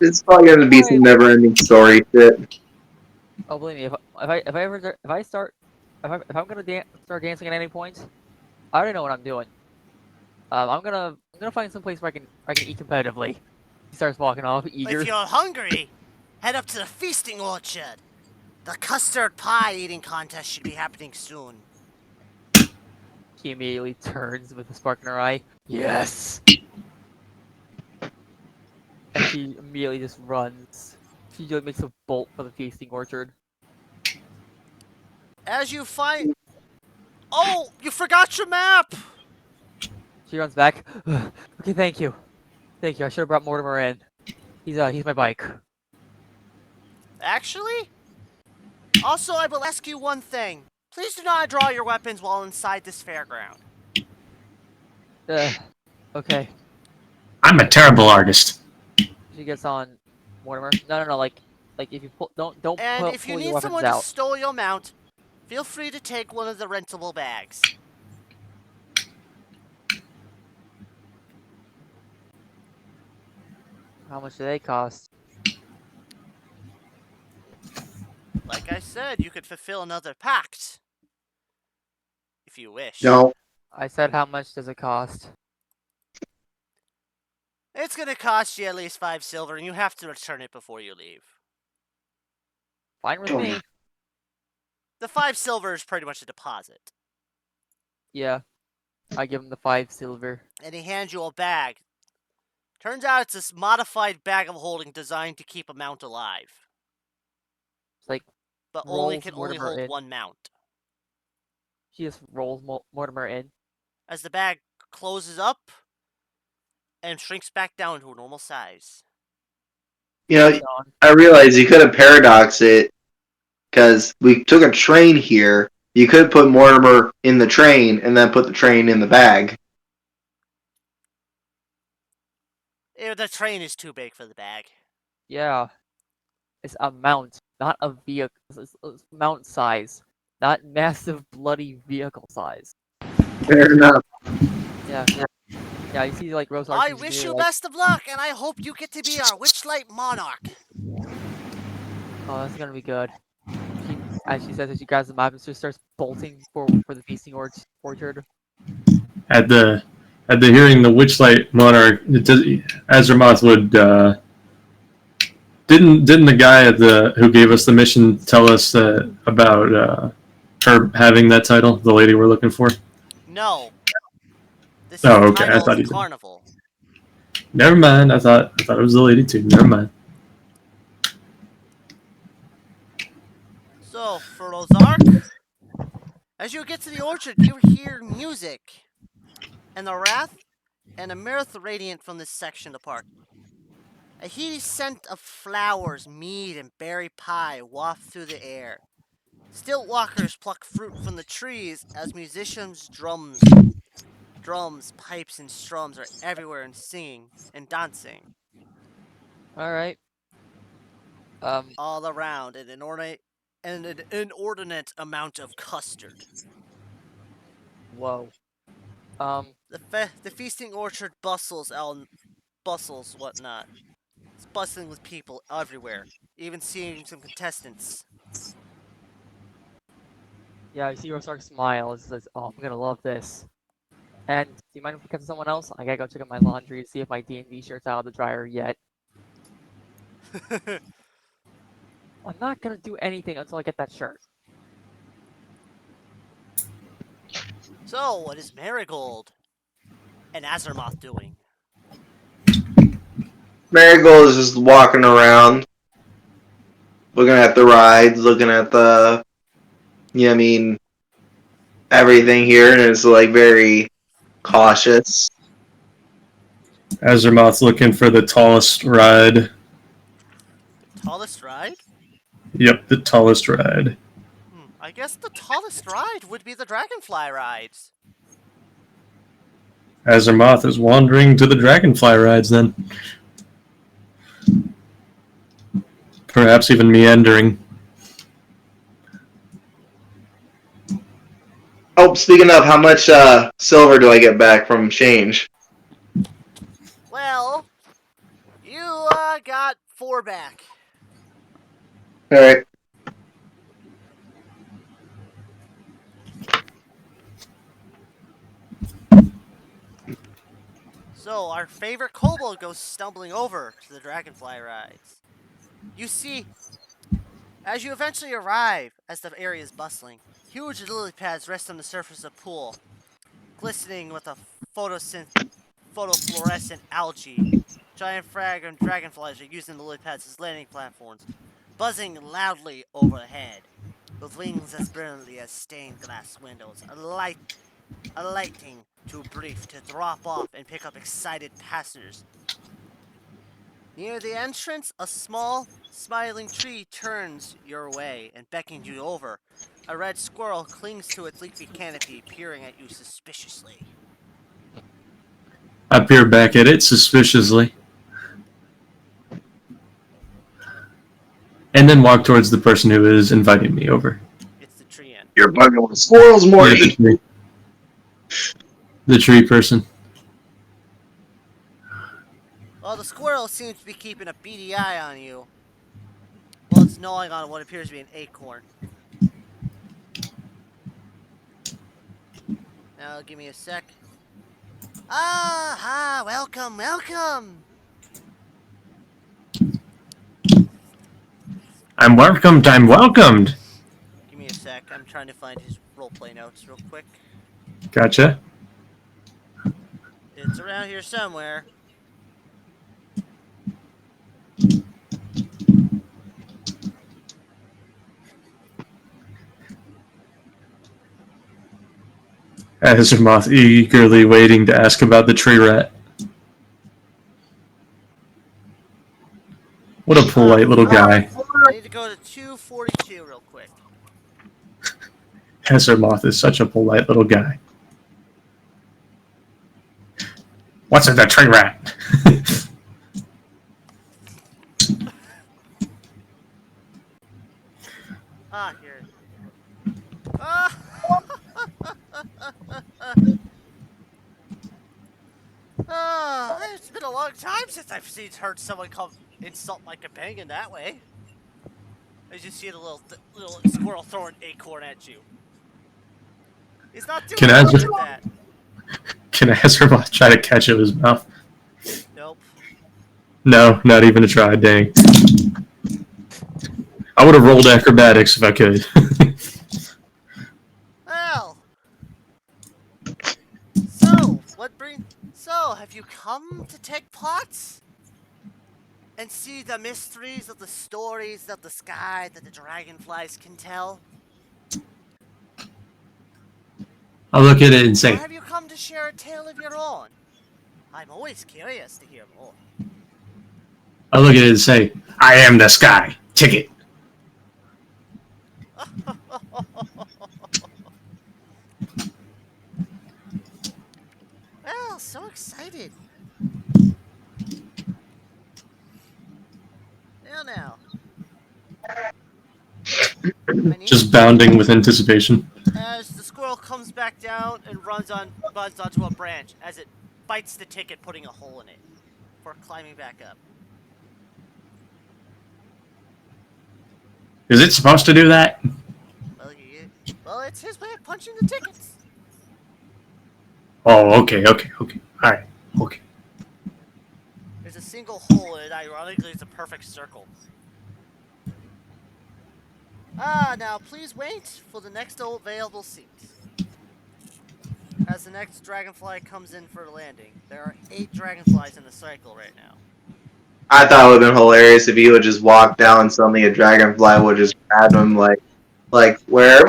It's probably gonna be some never-ending story shit. Oh, believe me, if I'm gonna start dancing at any point, I already know what I'm doing. I'm gonna find some place where I can eat competitively. He starts walking off, eager. If you're hungry, head up to the feasting orchard. The custard pie eating contest should be happening soon. She immediately turns with a spark in her eye. Yes. And she immediately just runs. She just makes a bolt for the feasting orchard. As you find... Oh, you forgot your map! She runs back. Okay, thank you. Thank you. I should have brought Mortimer in. He's my bike. Actually, also, I will ask you one thing. Please do not draw your weapons while inside this fairground. Okay. I'm a terrible artist. She gets on Mortimer. No. Like if you don't And if you pull your need weapons someone to out. stow your mount, feel free to take one of the rentable bags. How much do they cost? Like I said, you could fulfill another pact. If you wish. No. I said how much does it cost? It's gonna cost you at least 5 silver, and you have to return it before you leave. Fine with me. The 5 silver is pretty much a deposit. Yeah. I give him the 5 silver. And he hands you a bag. Turns out it's this modified bag of holding designed to keep a mount alive. It's like But rolls can only Mortimer hold in. one mount. She just rolls Mortimer in. As the bag closes up and shrinks back down to a normal size. You know, Gone. I realize you could have paradoxed it because we took a train here. You could put Mortimer in the train and then put the train in the bag. The train is too big for the bag. Yeah. It's a mount, not a vehicle. It's mount size, not massive bloody vehicle size. Fair enough. Yeah. Yeah, you see like Rose I wish you best of luck, and I hope you get to be our witchlight monarch. Oh, that's gonna be good. As she says, as she grabs the map and just starts bolting for the feasting orchard. At the hearing the Witchlight Monarch, Azramoth would didn't the guy who gave us the mission tell us about her having that title, the lady we're looking for? No. This is Oh, the okay. I title thought of he the did. carnival. Never mind. I thought it was the lady too. Never mind. So, for Ozark, as you get to the orchard, you hear music. And the wrath and a mirth radiant from this section of the park. A heady scent of flowers, mead, and berry pie waft through the air. Stilt walkers pluck fruit from the trees as musicians' drums, pipes, and strums are everywhere and singing and dancing All right. all around in an inordinate amount of custard. Whoa. The feasting orchard bustles, whatnot. It's bustling with people everywhere, even seeing some contestants. Yeah, I see Rosark smile. It says, "Oh, I'm gonna love this." And do you mind if we cut to someone else? I gotta go check out my laundry to see if my D&D shirt's out of the dryer yet. I'm not gonna do anything until I get that shirt. So, what is Marigold and Azermoth doing? Marigold is just walking around, looking at the rides, looking at the, everything here, and it's like very cautious. Azramoth's looking for the tallest ride. The tallest ride? Yep, the tallest ride. I guess the tallest ride would be the Dragonfly rides. Azramoth is wandering to the Dragonfly rides then. Perhaps even meandering. Oh, speaking of, how much silver do I get back from change? Well, you got 4 back. Alright. So, our favorite kobold goes stumbling over to the Dragonfly rides. You see, as you eventually arrive, as the area is bustling, huge lily pads rest on the surface of the pool, glistening with a photofluorescent algae. Giant frag and dragonflies are using the lily pads as landing platforms, buzzing loudly overhead, with wings as brilliantly as stained glass windows, alight alighting too brief to drop off and pick up excited passengers. Near the entrance, a small, smiling tree turns your way and beckons you over. A red squirrel clings to its leafy canopy, peering at you suspiciously. I peer back at it suspiciously, and then walk towards the person who is inviting me over. It's the tree ant. You're bugging with squirrels, Yeah, Morty. the tree person. Well, the squirrel seems to be keeping a beady eye on you. Well, it's gnawing on what appears to be an acorn. Now, give me a sec. Ah, welcome, welcome. I'm welcomed. I'm welcomed. Give me a sec. I'm trying to find his roleplay notes real quick. Gotcha. It's around here somewhere. Azimuth eagerly waiting to ask about the tree rat. What a polite little guy. I need to go to 242 real quick. Azimuth is such a polite little guy. What's in the tree rat? Ah, here. Ah! It's been a long time since I've heard someone insult my companion that way. As you see the little squirrel throw an acorn at you. He's not doing Can I much just- with that. Can Azimuth try to catch it with his mouth? Nope. No, not even a try. Dang. I would have rolled acrobatics if I could. Well. So, have you come to take part? And see the mysteries of the stories of the sky that the dragonflies can tell? I'll look at it and Or say, have you come to share a tale of your own? I'm always curious to hear more. I'll look at it and say, I am the sky. Ticket. Well, so excited. Now. Just bounding with anticipation. As the squirrel comes back down and runs onto a branch as it bites the ticket, putting a hole in it for climbing back up. Is it supposed to do that? Well, it's his way of punching the tickets. Oh, okay. Alright, okay. There's a single hole, and ironically, it's a perfect circle. Now please wait for the next available seat. As the next dragonfly comes in for landing, there are 8 dragonflies in the cycle right now. I thought it would have been hilarious if you would just walk down and suddenly a dragonfly would just grab him like where?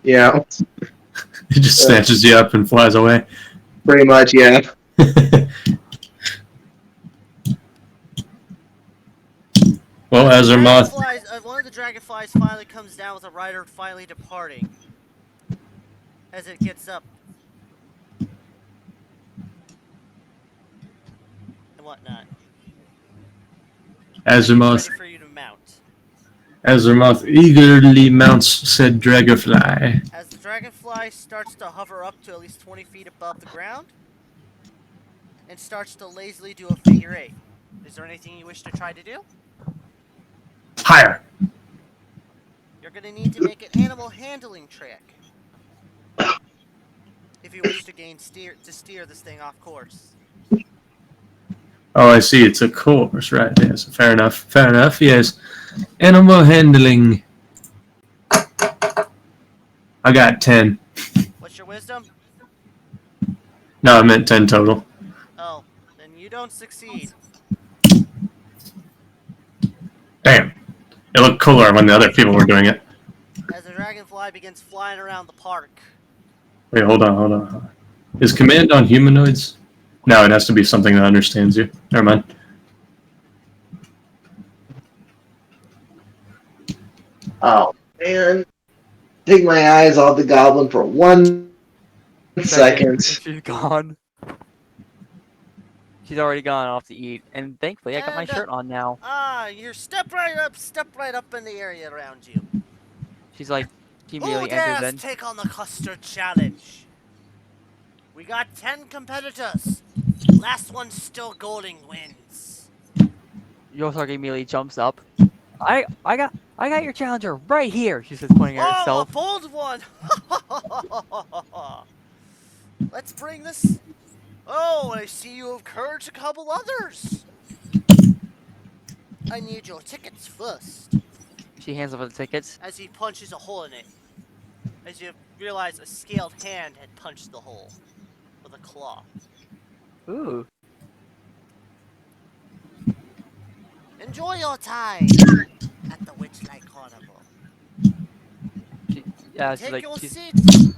You know, It just snatches you up and flies away. pretty much, yeah. Well, Azimuth, One of the dragonflies finally comes down with a rider finally departing. As it gets up. And whatnot. Azimuth, Ready for you to mount. Azimuth eagerly mounts said dragonfly. As the dragonfly starts to hover up to at least 20 feet above the ground, and starts to lazily do a figure 8. Is there anything you wish to try to do? Higher. You're going to need to make an animal handling trick. If you wish to steer this thing off course. Oh, I see. It's a course, right? Yes, fair enough. Fair enough. Yes. Animal handling. I got 10. What's your wisdom? No, I meant 10 total. Oh, then you don't succeed. Damn. It looked cooler when the other people were doing it. As the dragonfly begins flying around the park, Wait, hold on. Is command on humanoids? No, it has to be something that understands you. Never mind. Oh man, take my eyes off the goblin for 1 second. She's gone. She's already gone off to eat, and thankfully I got my And, shirt on now. you step right up in the area around you. She's like, she Who immediately enters dares in. take on the custard challenge? We got 10 competitors. Last one still golding wins. Yosark immediately jumps up. I got your challenger right here. She says, pointing at Oh, a herself. bold one! Let's bring this. Oh, I see you have encouraged a couple others. I need your tickets first. She hands over the tickets. As he punches a hole in it. As you realize a scaled hand had punched the hole with a claw. Ooh. Enjoy your time at the Witchlight Carnival. She's Take like, your she's, seats.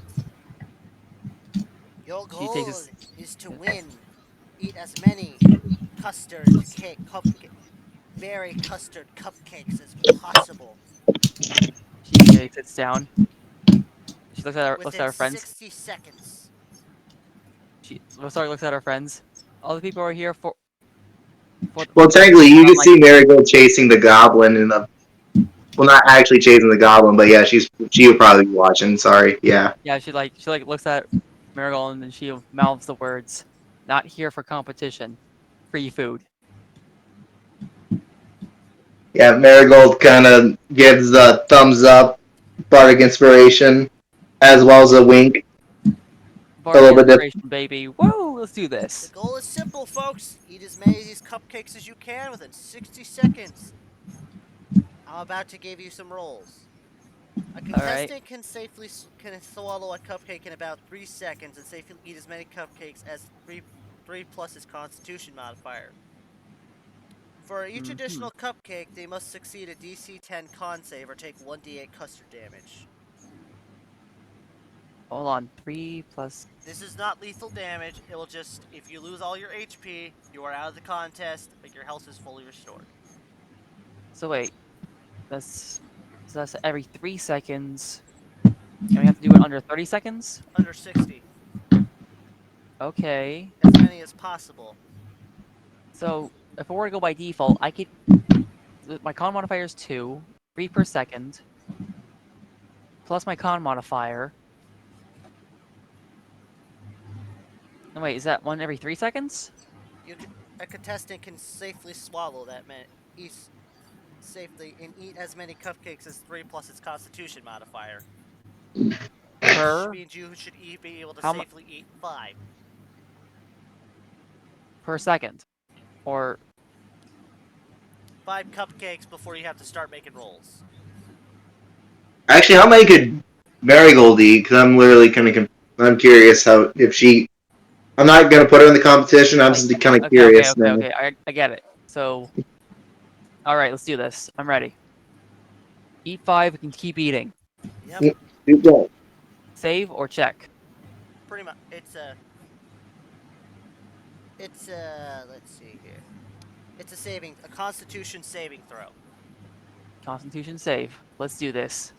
Your she takes goal us. is to win. Eat as many berry custard cupcakes as possible She immediately sits down. She looks at within her friends. 60 seconds. Yosark looks at her friends. All the people are here for. Well, technically, you can like, see Marigold chasing the goblin in the. Well, not actually chasing the goblin, but yeah, she would probably be watching. Sorry, yeah. yeah, she looks at Marigold and then she mouths the words, "Not here for competition, free food." Yeah, Marigold kind of gives a thumbs up, bardic inspiration, as well as a wink. Bardic little bit inspiration, baby. Whoa, let's do The this. goal is simple, folks. Eat as many of these cupcakes as you can within 60 seconds. I'm about to give you some rolls. A All right. contestant can swallow a cupcake in about 3 seconds and safely eat as many cupcakes as 3 plus his constitution modifier. For each additional cupcake, they must succeed a DC 10 con save or take 1d8 custard damage. Hold on. 3 plus. This is not lethal damage. It will just, if you lose all your HP, you are out of the contest, but your health is fully restored. So wait, that's every 3 seconds. And we have to do it under 30 seconds. Under 60. Okay. As many as possible. So if I were to go by default, I could. My con modifier is 2, 3 per second, plus my con modifier. No, wait, is that 1 every 3 seconds? A contestant can safely swallow that safely and eat as many cupcakes as 3 plus its constitution modifier. Which means you should be able to safely eat 5. Per second. Or 5 cupcakes before you have to start making rolls. Actually, how many could Marigold eat? Because I'm literally kind of. I'm curious how if she. I'm not gonna put her in the competition. I'm just kind of curious. Okay. I get it. So, all right, let's do this. I'm ready. Eat 5 and keep eating. Yep. Save or check. Pretty much. It's let's see here. It's a constitution saving throw. Constitution save. Let's do this.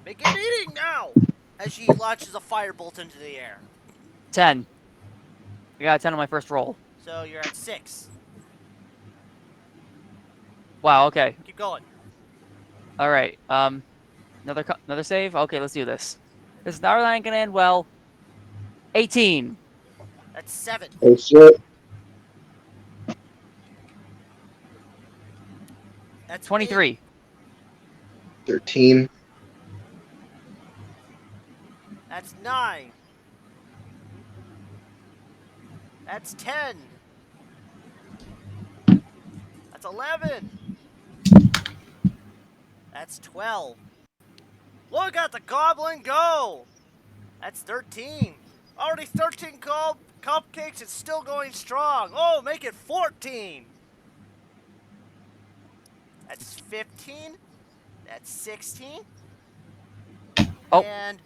Begin eating now! As she launches a firebolt into the air. 10. I got a 10 on my first roll. So you're at 6. Wow, okay. Keep going. All right. Another save? Okay, let's do this. This is not going to end well. 18. That's 7. Oh shit. That's 23. 8. 13. That's 9. That's 10. That's 11. That's 12. Look at the goblin go! That's 13. Already 13 cupcakes. It's still going strong. Oh, make it 14. That's 15. That's 16. Oh. And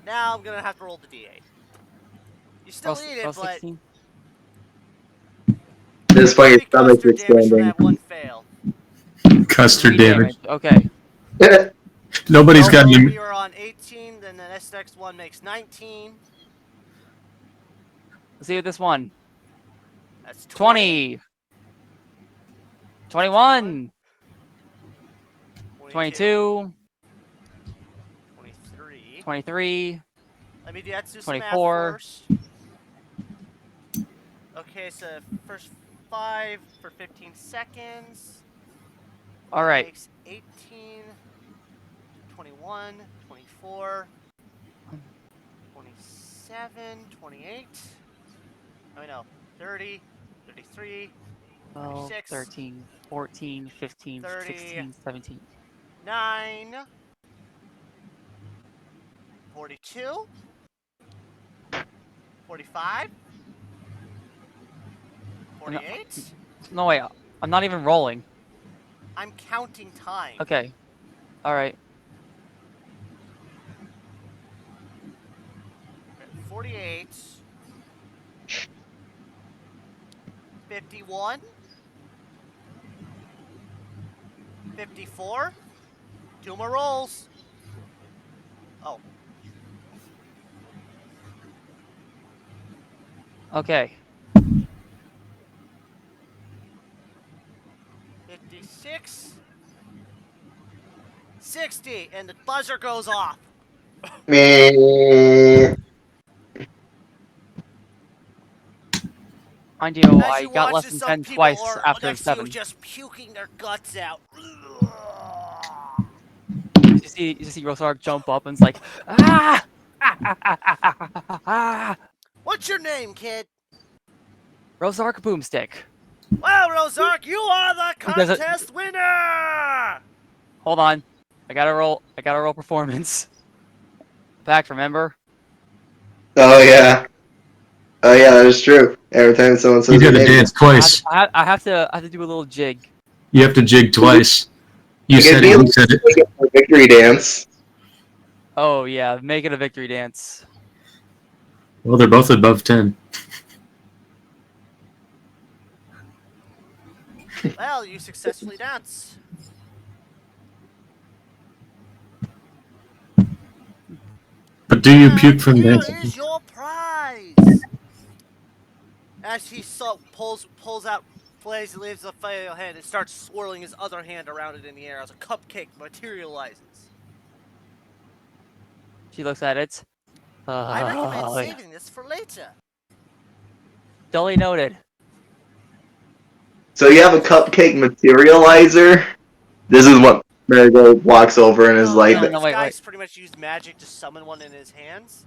now I'm going to have to roll the d8. You still Roll, eat it, roll but 16. This point, your three stomach's custard damage for expanding. that one fail. Custard 3 damage. Okay. Nobody's So got far, any. we were on 18, then the next one makes 19. Let's see what this one. That's 20. 21. 22. 23. 23. Let me do some math 24. first. Okay, so first 5 for 15 seconds. All That right. makes 18, 21, 24, 27, 28. Oh, no. 30, 33, 12, 36, 13, 14, 15, 30, 16, 17. 9, 42, 45, No, 48. no way. I'm not even rolling. I'm counting time. Okay. All right. 48, 51, 54. 2 more rolls. Oh, Okay. 56, 60, and the buzzer goes off. Meh. Mind you, As I you got watch less as than some 10 people twice are after next to you 7. just puking their guts out. You see Rosark jump up and it's like, ah! What's your name, kid? Rosark Boomstick. Well, Rozark, you are the He does it. contest winner! Hold on. I gotta roll performance. Back, remember? Oh yeah. Oh yeah, that is true. Every time someone You says your gotta name, dance twice. I have to do a little jig. You have to jig twice. You it could said be it. like You said it. a victory dance. Oh yeah, make it a victory dance. Well, they're both above 10. Well, you successfully dance. But do you puke And from here dancing? is your prize. As he pulls out Blaze, leaves the fail hand and starts swirling his other hand around it in the air as a cupcake materializes. She looks at it. I recommend Yeah. saving this for later. Dully noted. So you have a cupcake materializer. This is what Marigold walks over and is No, like, no, No, this wait. guy's pretty much used magic to summon one in his hands.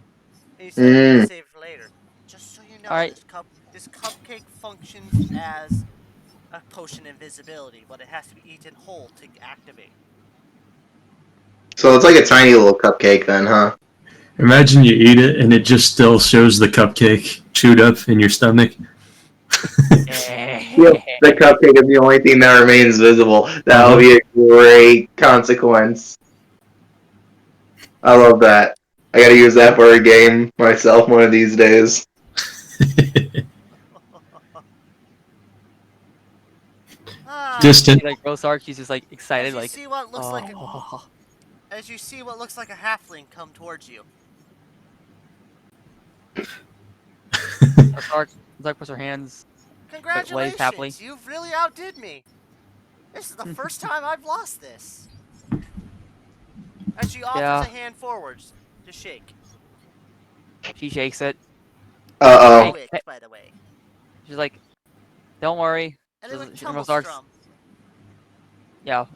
And he said he needs to save it for later. Just so you know, Alright. this cupcake functions as a potion of invisibility, but it has to be eaten whole to activate. so it's like a tiny little cupcake then, huh? Imagine you eat it and it just still shows the cupcake chewed up in your stomach. Yep, the cupcake is the only thing that remains visible. That would be a great consequence. I love that. I gotta use that for a game myself one of these days. Distant. See, like Rosark, she's just like excited, As you like, see what looks like oh. as you see what looks like a halfling come towards you. Rosark puts her hands, waves happily. Congratulations, you've really outdid me. This is the first time I've lost this. As she offers Yeah. a hand forwards to shake. She shakes it. Uh Eowyn, by the way. She's like, don't worry. Eowyn Rosark's, Tumblestrum. yeah.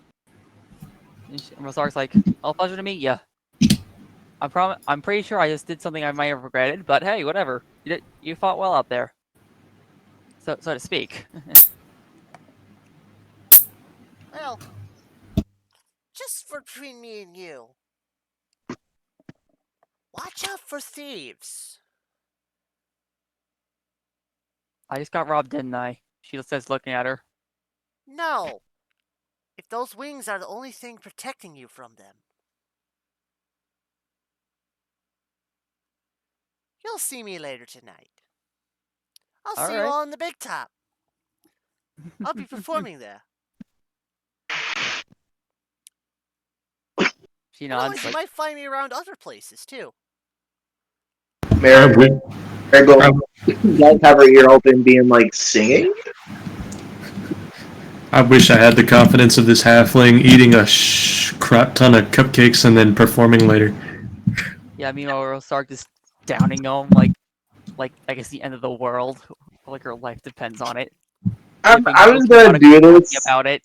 Rosark's like, all pleasure to meet ya. I'm pretty sure I just did something I might have regretted, but hey, whatever. You fought well out there. So to speak. Well, just for between me and you. Watch out for thieves. I just got robbed, didn't I? She says, looking at her. No. If those wings are the only thing protecting you from them. You'll see me later tonight. I'll All see you right. all in the big top. I'll be performing there. She nods. Otherwise, you might find me around other places too. I wish, Marigold, you guys have her ear open, being like singing. I wish I had the confidence of this halfling eating a crap ton of cupcakes and then performing later. Yeah, meanwhile, Rosark is downing them like I guess the end of the world. Like her life depends on it. Being I'm so just gonna do chaotic this. about it.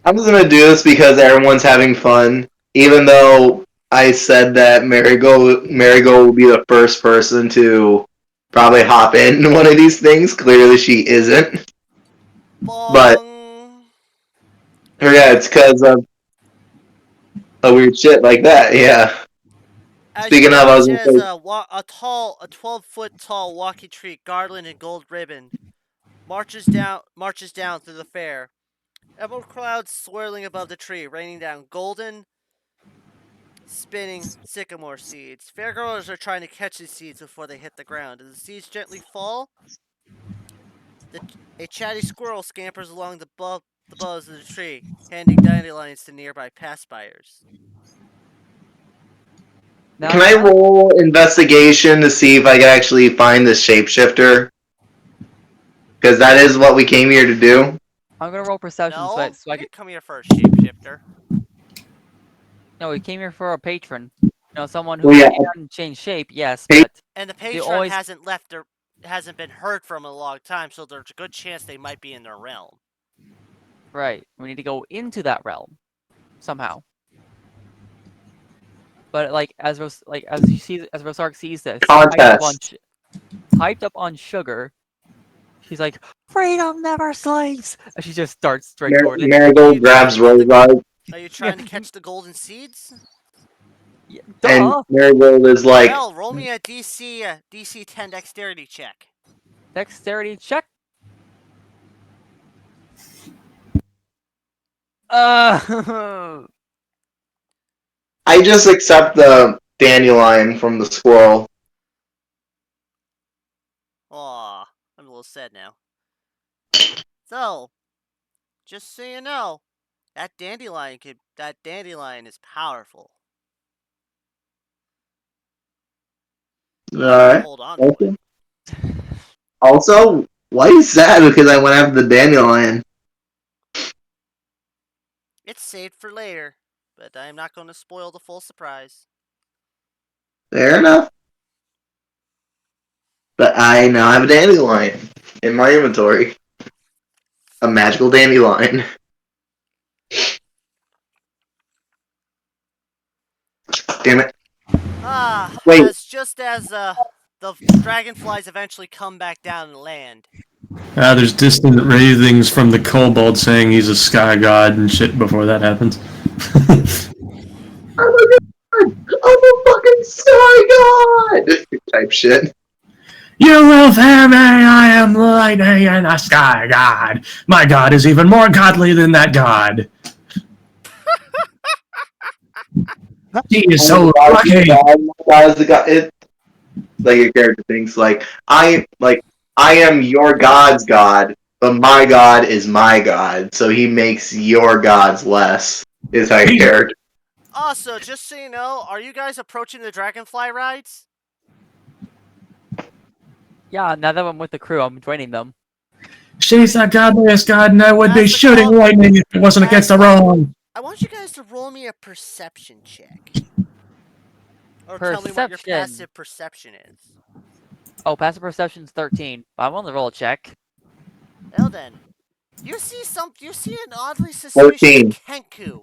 I'm just gonna do this because everyone's having fun. Even though I said that Marigold will be the first person to probably hop in one of these things. Clearly, she isn't. But Bong. yeah, it's because of a weird shit like that. Yeah. As you Speaking of, I was watch gonna as say, a 12-foot tall walking tree, garland and gold ribbon, marches down through the fair. Emerald clouds swirling above the tree, raining down golden, spinning sycamore seeds. Fairgoers are trying to catch these seeds before they hit the ground. As the seeds gently fall, a chatty squirrel scampers along the boughs of the tree, handing dandelions to nearby passbyers. Now, can I roll investigation to see if I can actually find this shapeshifter? Because that is what we came here to do. I'm gonna roll perception No, so I you can. didn't come here for a shapeshifter. No, we came here for a patron. Someone Well, who yeah, can change shape. Yes, Hey. but And the they patron always. hasn't been heard from in a long time, so there's a good chance they might be in their realm. Right. We need to go into that realm somehow. But as Rosark sees this, Contest. hyped up on sugar, she's like, "Freedom never sleeps!" And she just starts straight toward it. Marigold grabs Rosebud, Are you trying to catch the golden seeds? Yeah, and duh. Marigold is like, Well, roll me a DC 10 dexterity check. Dexterity check. Uh, I just accept the dandelion from the squirrel. Aw, I'm a little sad now. So, just so you know, that dandelion is powerful. Might want to Alright. hold on to it. Also, why is that? Because I went after the dandelion. It's saved for later, but I am not going to spoil the full surprise. Fair enough. But I now have a dandelion in my inventory. A magical dandelion. Damn it. Wait. As the dragonflies eventually come back down and land. There's distant ravings from the kobold saying he's a sky god and shit before that happens. Oh my god! I'm a fucking sky god! Type shit. You will fear me, I am lightning and a sky god. My god is even more godly than that god. He is so lucky. God is the god. Like your character thinks I am your god's god, but my god is my god, so he makes your gods less. Is how your character. Also, just so you know, are you guys approaching the dragonfly rides? yeah, now that I'm with the crew, I'm joining them. She's the godliest god, and I would be That's the shooting call. lightning if it wasn't against the wrong. I want you guys to roll me a perception check. Or tell me what your Perception. passive perception is. Oh, passive perception's 13. But I want to roll a check. Well then, you see an oddly suspicious 14. Kenku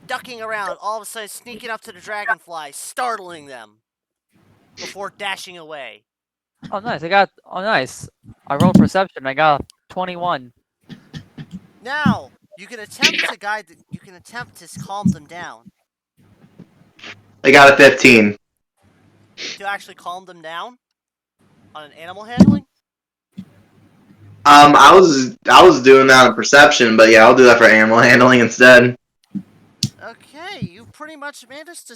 ducking around, all of a sudden sneaking up to the dragonfly, startling them before dashing away. Oh, nice. Nice. I rolled perception. I got 21. Now, you can attempt to calm them down. I got a 15. To actually calm them down on an animal handling? I was doing that on perception, but yeah, I'll do that for animal handling instead. Okay, you pretty much managed to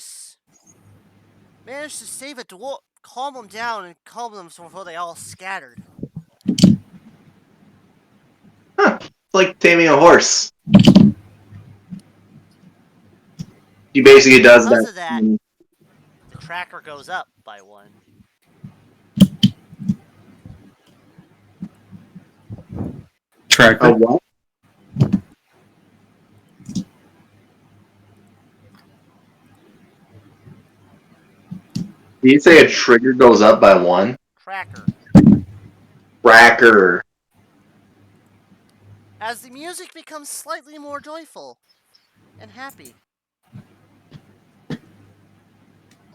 save a calm them down and calm them before they all scattered. Huh. It's like taming a horse. He basically does Because that. of that, the tracker goes up by 1. Tracker. A what? Did you say a trigger goes up by 1? Tracker. Tracker. As the music becomes slightly more joyful and happy.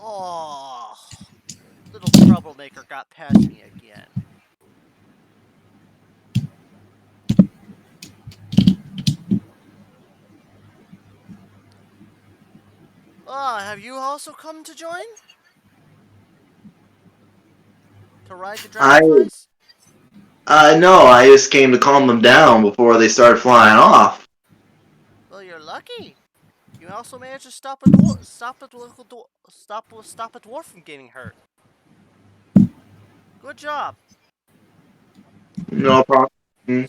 Oh, little troublemaker got past me again. Have you also come to join? To ride the dragonflies? No, I just came to calm them down before they started flying off. Well, you're lucky. You also managed to stop a dwarf from getting hurt. Good job. No problem.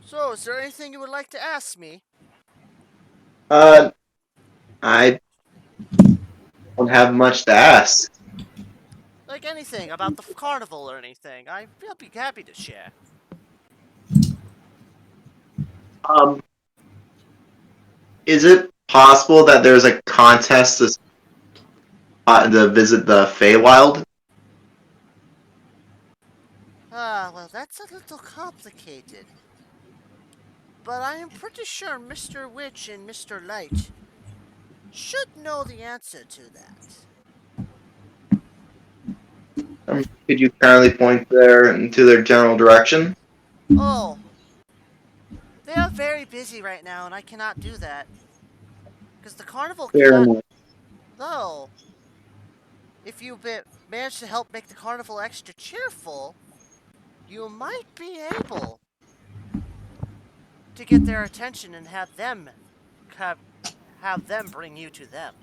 So, is there anything you would like to ask me? I don't have much to ask. Like anything about the carnival or anything, I'd be happy to share. Is it possible that there's a contest to visit the Feywild? Well, that's a little complicated. But I am pretty sure Mr. Witch and Mr. Light should know the answer to that. Could you kindly point into their general direction? Oh, they are very busy right now, and I cannot do that. Because the carnival Fair cannot. enough. Though, if you manage to help make the carnival extra cheerful, you might be able to get their attention and have them bring you to them.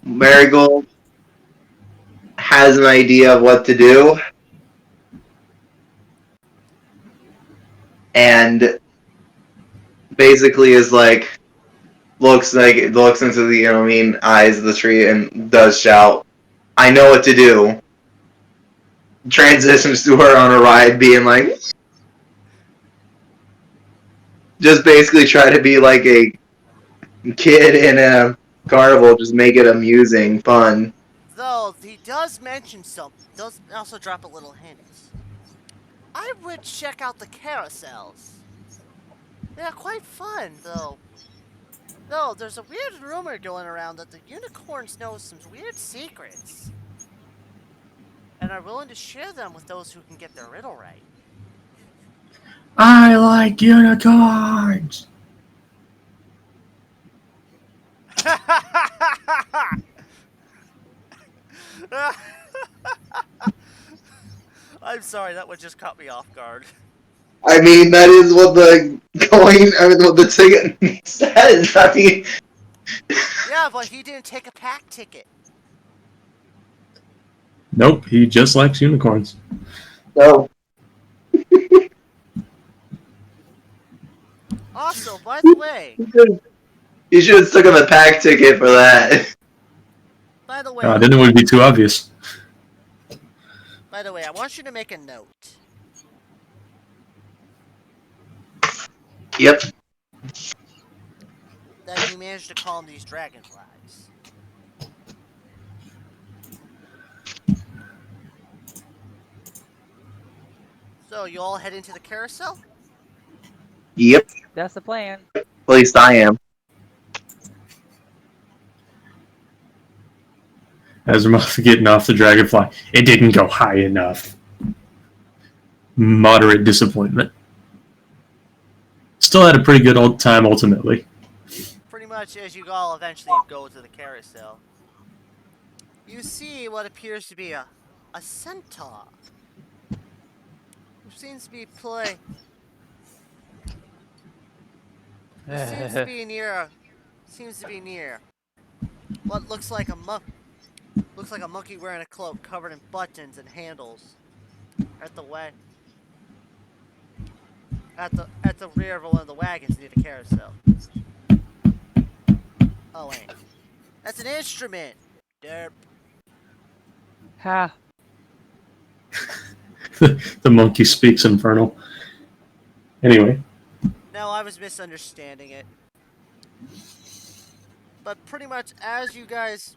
Marigold has an idea of what to do, and basically is looks into the eyes of the tree and does shout, "I know what to do." Transitions to her on a ride, being like, just basically try to be like a kid in a carnival, just make it amusing, fun. Though he does mention does also drop a little hint. I would check out the carousels. They are quite fun, though. Though there's a weird rumor going around that the unicorns know some weird secrets and are willing to share them with those who can get their riddle right. I like unicorns. I'm sorry, that one just caught me off guard. I mean, that is what what the ticket says. I mean, Yeah, but he didn't take a pack ticket. Nope, he just likes unicorns. so Also, by the way, you should have took him a pack ticket for that. by the way, I didn't want to be too obvious. I want you to make a note. Yep. That you managed to calm these dragonflies. So, you all head into the carousel? Yep. That's the plan. At least I am. Azimuth getting off the dragonfly. It didn't go high enough. Moderate disappointment. Still had a pretty good old time ultimately. Pretty much as you all eventually go to the carousel, you see what appears to be a centaur who seems to be seems to be near what looks like a monkey wearing a cloak covered in buttons and handles at the way at the rear of one of the wagons near the carousel. Oh wait, that's an instrument. Derp. Ha. The monkey speaks infernal. Anyway, No, I was misunderstanding it. But pretty much as you guys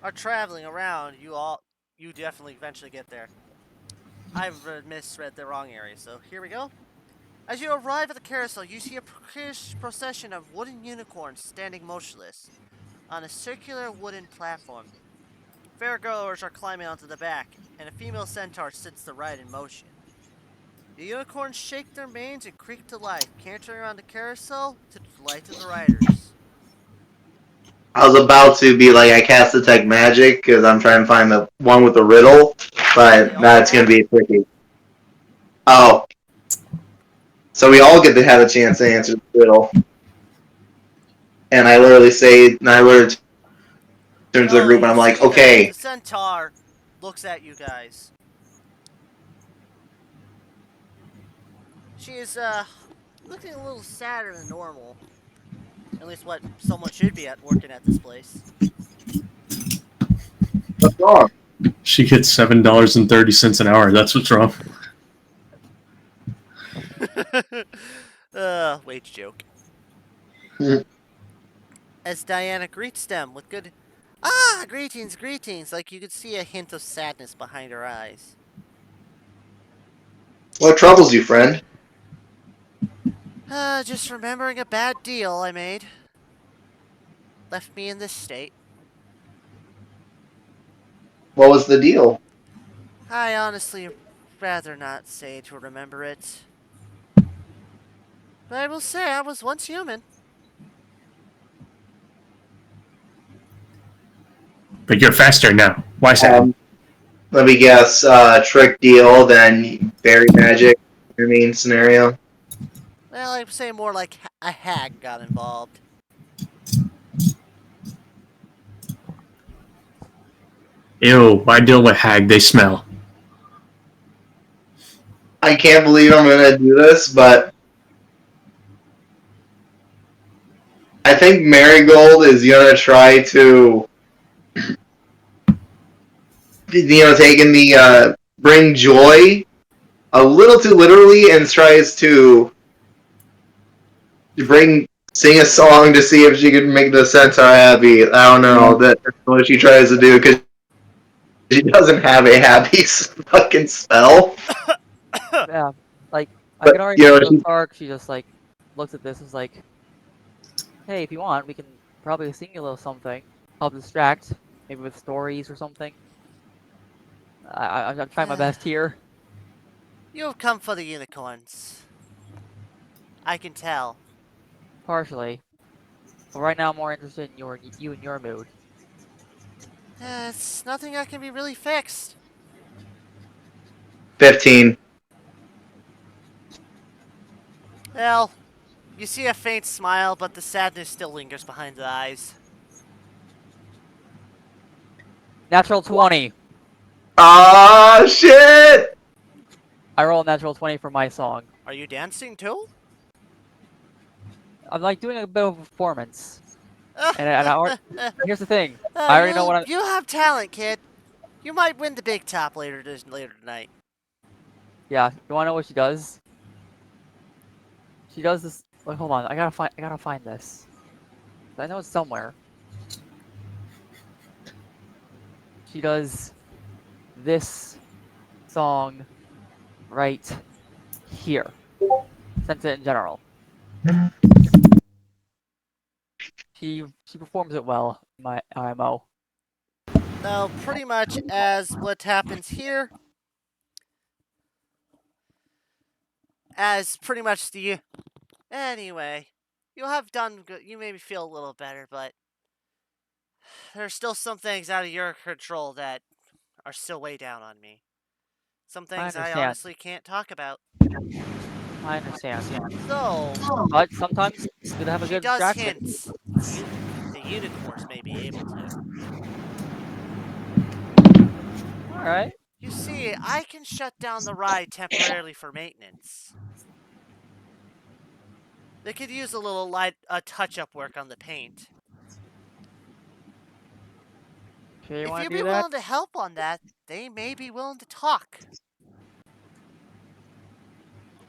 are traveling around, you definitely eventually get there. I've misread the wrong area, so here we go. As you arrive at the carousel, you see a procession of wooden unicorns standing motionless on a circular wooden platform. Fairgoers are climbing onto the back, and a female centaur sits to the right in motion. The unicorns shake their manes and creak to life, cantering around the carousel to the delight of the riders. I was about to be like, I cast detect magic because I'm trying to find the one with the riddle, They but all that's gonna have be it. tricky. Oh, so we all get to have a chance to answer the riddle, and I literally turn to the Oh, group and you I'm like, see the okay, centaur looks at you guys. She is looking a little sadder than normal. At least what someone should be at working at this place. what's wrong? she gets $7.30 an hour. That's what's wrong. Wage joke. As Diana greets them with good greetings, greetings, like you could see a hint of sadness behind her eyes. What troubles you, friend? Just remembering a bad deal I made. Left me in this state. What was the deal? I honestly rather not say to remember it. But I will say I was once human. But you're faster now. Why is that? Let me guess, trick deal, then fairy magic, your main scenario. Well, I would say more like a hag got involved. Ew, I deal with hag. They smell. I can't believe I'm gonna do this, but I think Marigold is gonna try to, taking the bring joy a little too literally and tries to sing a song to see if she can make the centaur happy. I don't know. That's what she tries to do because she doesn't have a happy fucking spell. Yeah. Like, I But could already see the she, Stark. She just, like, looks at this and is like, hey, if you want, we can probably sing you a little something. Help distract. Maybe with stories or something. I'm trying my best here. You have come for the unicorns. I can tell. Partially. But right now I'm more interested in you and your mood. It's nothing that can be really fixed. 15. Well, you see a faint smile, but the sadness still lingers behind the eyes. Natural 20! Ah, shit! I roll a natural 20 for my song. Are you dancing too? I'm like doing a bit of a performance. Here's the thing. Oh, I already know what I'm... you have talent, kid. You might win the big top later tonight. Yeah, you wanna know what she does? She does this... Wait, hold on. I gotta find this. I know it's somewhere. She does this song right here. Sent it in general. She performs it well in my IMO. Now, pretty much as what happens here, as pretty much the... Anyway, you have done good. You maybe feel a little better, but there's still some things out of your control that are still way down on me. Some I things I understand. honestly can't talk about. I understand. Though, But sometimes it's good to have a she good does distraction. hint the unicorns may be able to. Alright. You see, I can shut down the ride temporarily for maintenance. They could use a little light touch-up work on the paint. Sure you If want you'd to be do that? willing to help on that, they may be willing to talk.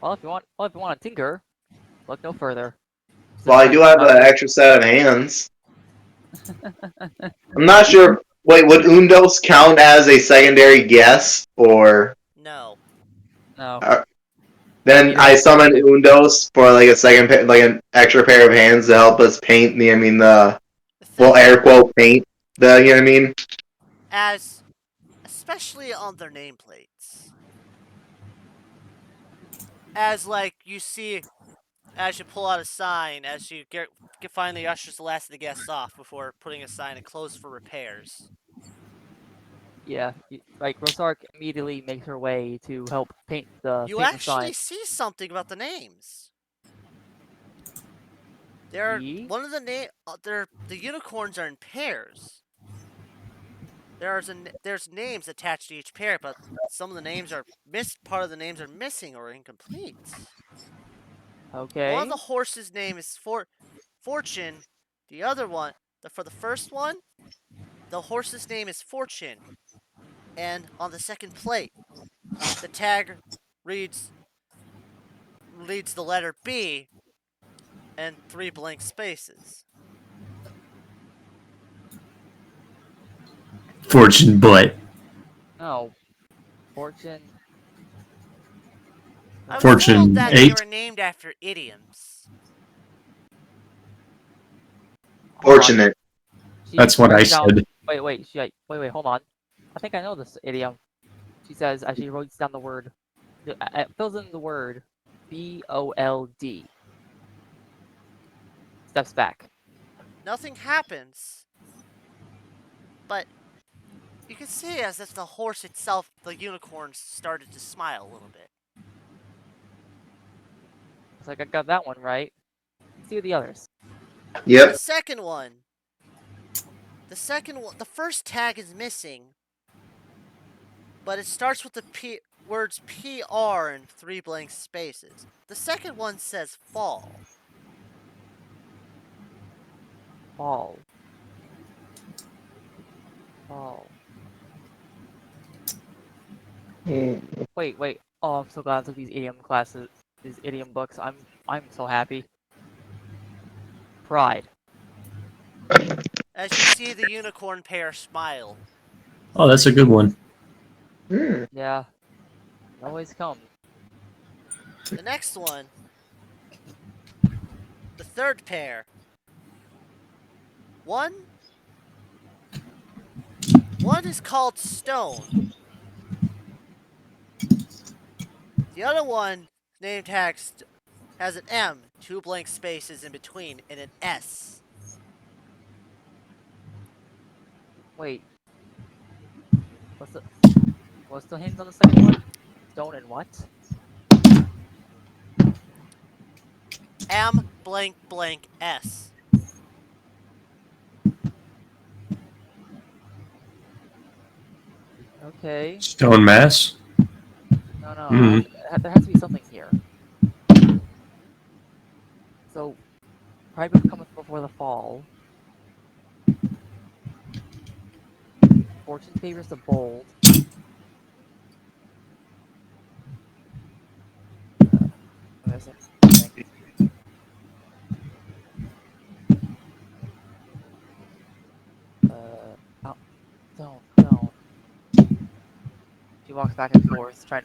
Well, if you want to tinker, look no further. Well, I do have an extra set of hands. I'm not sure. Wait, would Undos count as a secondary guess, or No. No. then You I have summon to. Undos for like a second, like an extra pair of hands to help us paint the. I mean the The thing well, air quote paint the. You know what I mean? especially on their nameplates. As like you see, as you pull out a sign, as you finally ushers the last of the guests off before putting a sign and close for repairs. Yeah, like Rosark immediately makes her way to help paint the You sign. actually see something about the names. They're Ye? one of the the unicorns are in pairs. There's names attached to each pair, but some of the names are part of the names are missing or incomplete. One Okay. of the horses' name is Fortune. The other one, for the first one, the horse's name is Fortune. And on the second plate, the tag reads the letter B and 3 blank spaces. Fortune butt. No. Fortune. I was Fortune told that they 8. were named after idioms. Hold on. Fortunate. She That's what I writes down- said. Wait, hold on. I think I know this idiom. She says as she writes down the word, fills in the word BOLD. Steps back. Nothing happens, but you can see as if the horse itself, the unicorn, started to smile a little bit. It's like I got that one right. Let's see the others. Yep. The second one, the first tag is missing, but it starts with the words PR and 3 blank spaces. The second one says fall. Fall. Fall. Wait. Oh, I'm so glad I took these idiom classes, these idiom books. I'm so happy. Pride. As you see the unicorn pair smile. Oh, that's a good one. Yeah. It always comes. The next one, the third pair. One is called Stone. The other one, name tag, has an M, 2 blank spaces in between, and an S. Wait. What's the hint on the second one? Stone and what? M blank blank S. Okay. Stone mass. No. Mhm. There has to be something here. So, pride would come before the fall. Fortune favors the bold. There's something. Oh, don't. She walks back and forth, trying.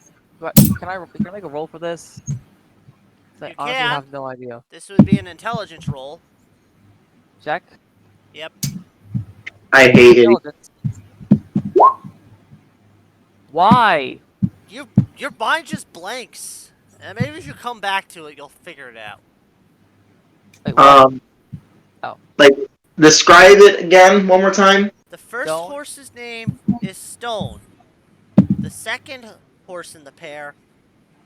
Can I make a roll for this? I You honestly can. have no idea. This would be an intelligence roll. Check. Yep. I hate it. Intelligence. Why? Your mind just blanks. And maybe if you come back to it, you'll figure it out. Wait, what? Oh. Like, describe it again one more time. The first Stone. horse's name is Stone. The second horse in the pair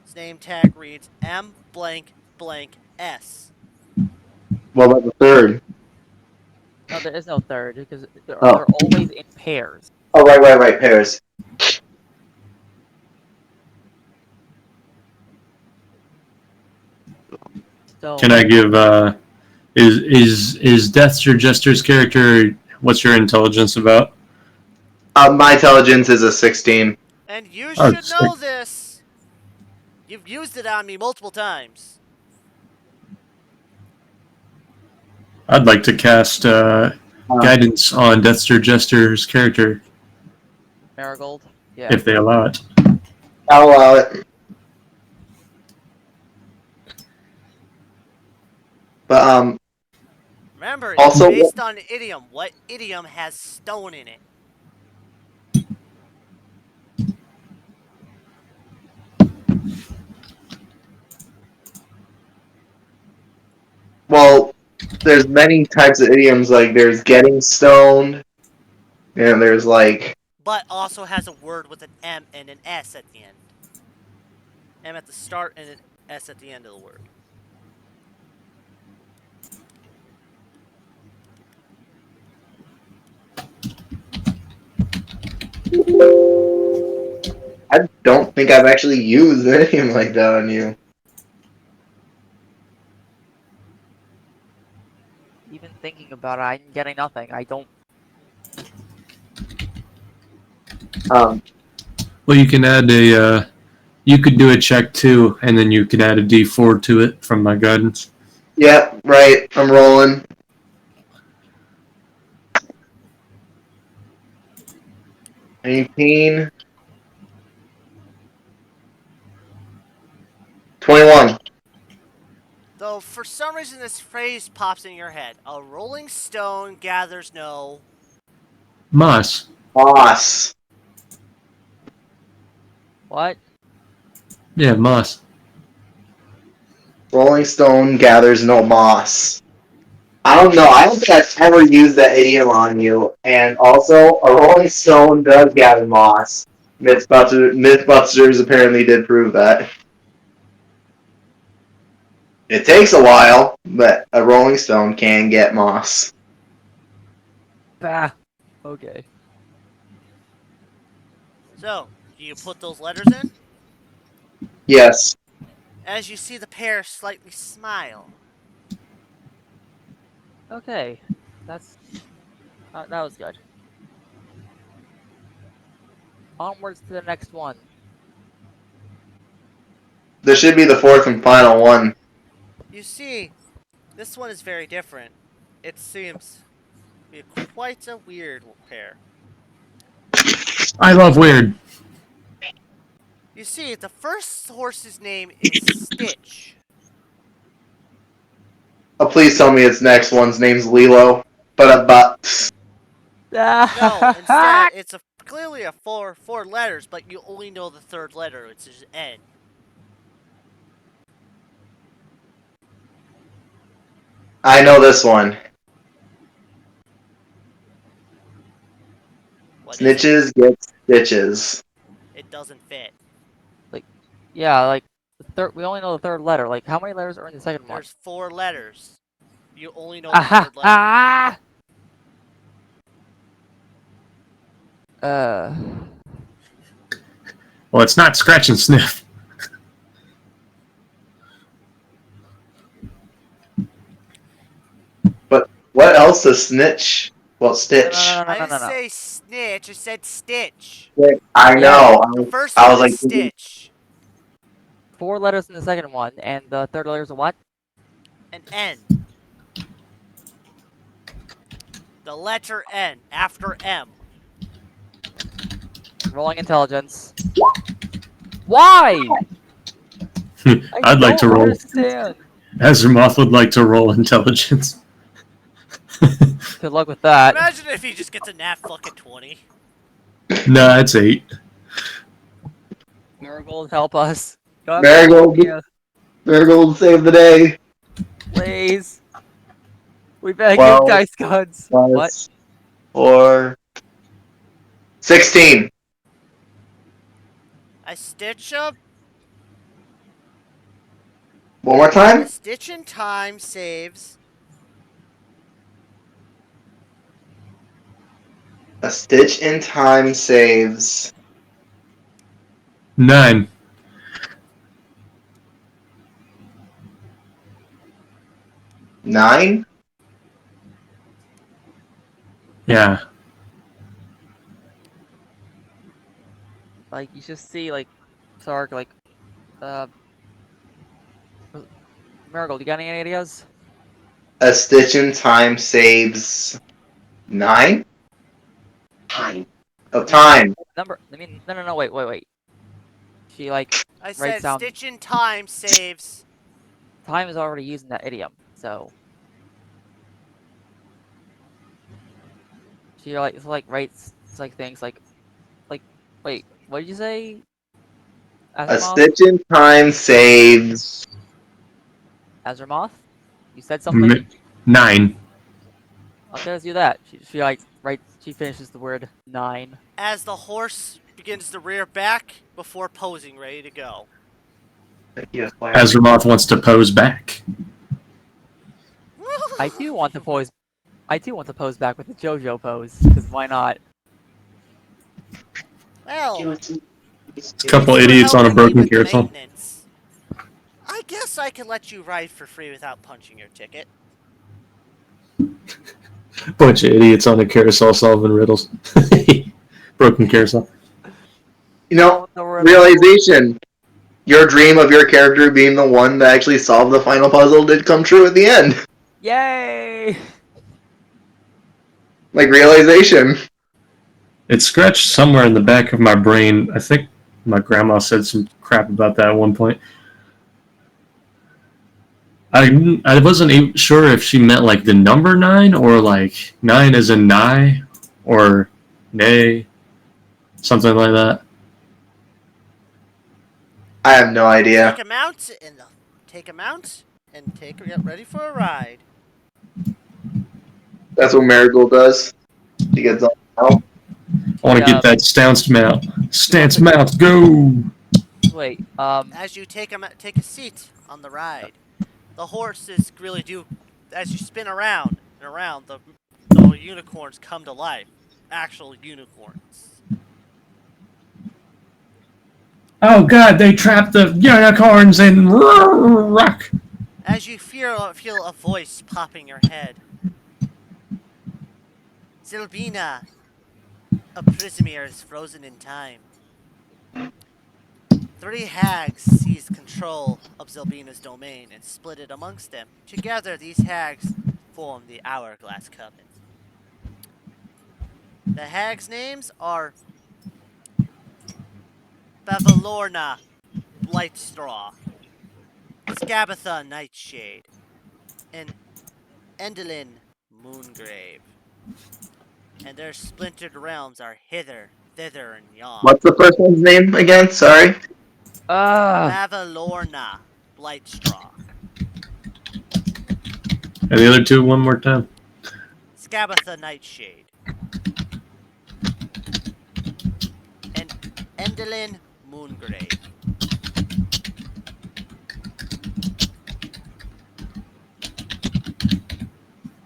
His name tag reads M blank blank S. What about the third? No, there is no third because Oh. they're always in pairs. Oh, right. Pairs. So Can I give is Death's your Jester's character? What's your intelligence about? My intelligence is a 16. And you Oh, should sick. know this. You've used it on me multiple times. I'd like to cast guidance on Death's your Jester's character Marigold, yeah. if they allow it. I'll allow it. But Remember, it's Also- based on idiom. What idiom has stone in it? well, there's many types of idioms. Like there's getting stoned, and there's like But also has a word with an M and an S at the end. M at the start and an S at the end of the word. I don't think I've actually used an idiom like that on you. Even thinking about it, I'm getting nothing. I don't. Um, Well, you can add a. You could do a check too, and then you could add a D4 to it from my guidance. yeah, right. I'm rolling. $18. 21. Though for some reason this phrase pops in your head. A rolling stone gathers no. Moss. Moss. What? Yeah, moss. Rolling stone gathers no moss. I don't know. I don't think I've ever used that idiom on you. And also, a rolling stone does gather moss. Mythbusters apparently did prove that. It takes a while, but a rolling stone can get moss. Bah. Okay. So, do you put those letters in? Yes. As you see the pair slightly smile. Okay. That's. That was good. Onwards to the next one. This should be the fourth and final one. You see, this one is very different. It seems to be quite a weird pair. I love weird. You see, the first horse's name is Stitch. Oh, please tell me its next one's name's Lilo. But No, instead, it's clearly a four letters, but you only know the third letter, which is N. I know this one. What is it? Snitches get stitches. It doesn't fit. Yeah, like the third. We only know the third letter. Like, how many letters are in the second one? There's 4 letters. You only know the third letter. Ah! Well, it's not scratch and sniff. But what else does snitch? Well, stitch. No. I didn't say snitch, I said Stitch. I know. The first I one was is like, Stitch. 4 letters in the second one, and the third letter is a what? An N. The letter N after M. Rolling intelligence. Why? I'd like to roll. Understand. Azeroth would like to roll intelligence. Good luck with that. Imagine if he just gets a nat fucking 20. Nah, it's 8. Marigold, help us. Come Marigold. here, Marigold save the day. please. We beg Well, you, dice gods. What? 4. 16. I stitch up One more A time. stitch in time saves. A stitch in time saves 9. 9. Yeah. Like you just see like Sark like uh Marigold, you got any ideas? A stitch in time saves 9. Time of time. Number I mean no wait. She like I writes said down stitch in time saves. time is already using that idiom, so she like writes like things like wait, what did you say? A Azeroth? stitch in time saves. Azeroth? You said something? 9. Okay, let's do that. She like she finishes the word 9. As the horse begins to rear back before posing, ready to go. Azramoth wants to pose back. I do want to pose back with the JoJo pose, because why not? Well, A couple thanks for idiots on a helping me broken with the carousel. maintenance. I guess I can let you ride for free without punching your ticket. Bunch of idiots on a carousel solving riddles. Broken carousel. You know, The word- realization. Your dream of your character being the one that actually solved the final puzzle did come true at the end. Yay! Like, realization. It's scratched somewhere in the back of my brain. I think my grandma said some crap about that at one point. I wasn't even sure if she meant like the number 9 or like 9 as in nigh or nay, something like that. I have no idea. Take a mount and get ready for a ride. That's what Marigold does. She gets on out. I want to get that stance mount. Stance mount, go! Wait, As you take a seat on the ride, the horses really do. As you spin around and around, the unicorns come to life. Actual unicorns. Oh god, they trapped the unicorns in rock! As you feel a voice pop in your head. Zilbina, a prisoner is frozen in time. 3 hags seized control of Zilbina's domain and split it amongst them. Together, these hags form the Hourglass Coven. The hags' names are Bavalorna, Blightstraw, Scabatha, Nightshade, and Endelin, Moongrave. And their splintered realms are Hither, Thither, and Yon. What's the first one's name again? Sorry. Bavalorna, Blightstraw, And the other two one more time. Scabatha, Nightshade, and Endelin, Moongrave.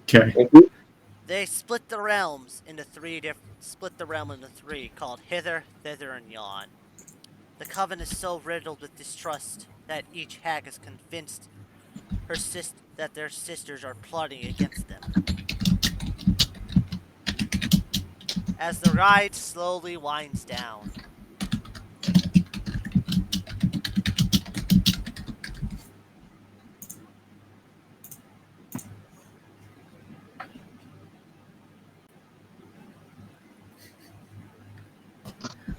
Okay. They split the realms into three called Hither, Thither, and Yon. The coven is so riddled with distrust that each hag is convinced that their sisters are plotting against them. As the ride slowly winds down,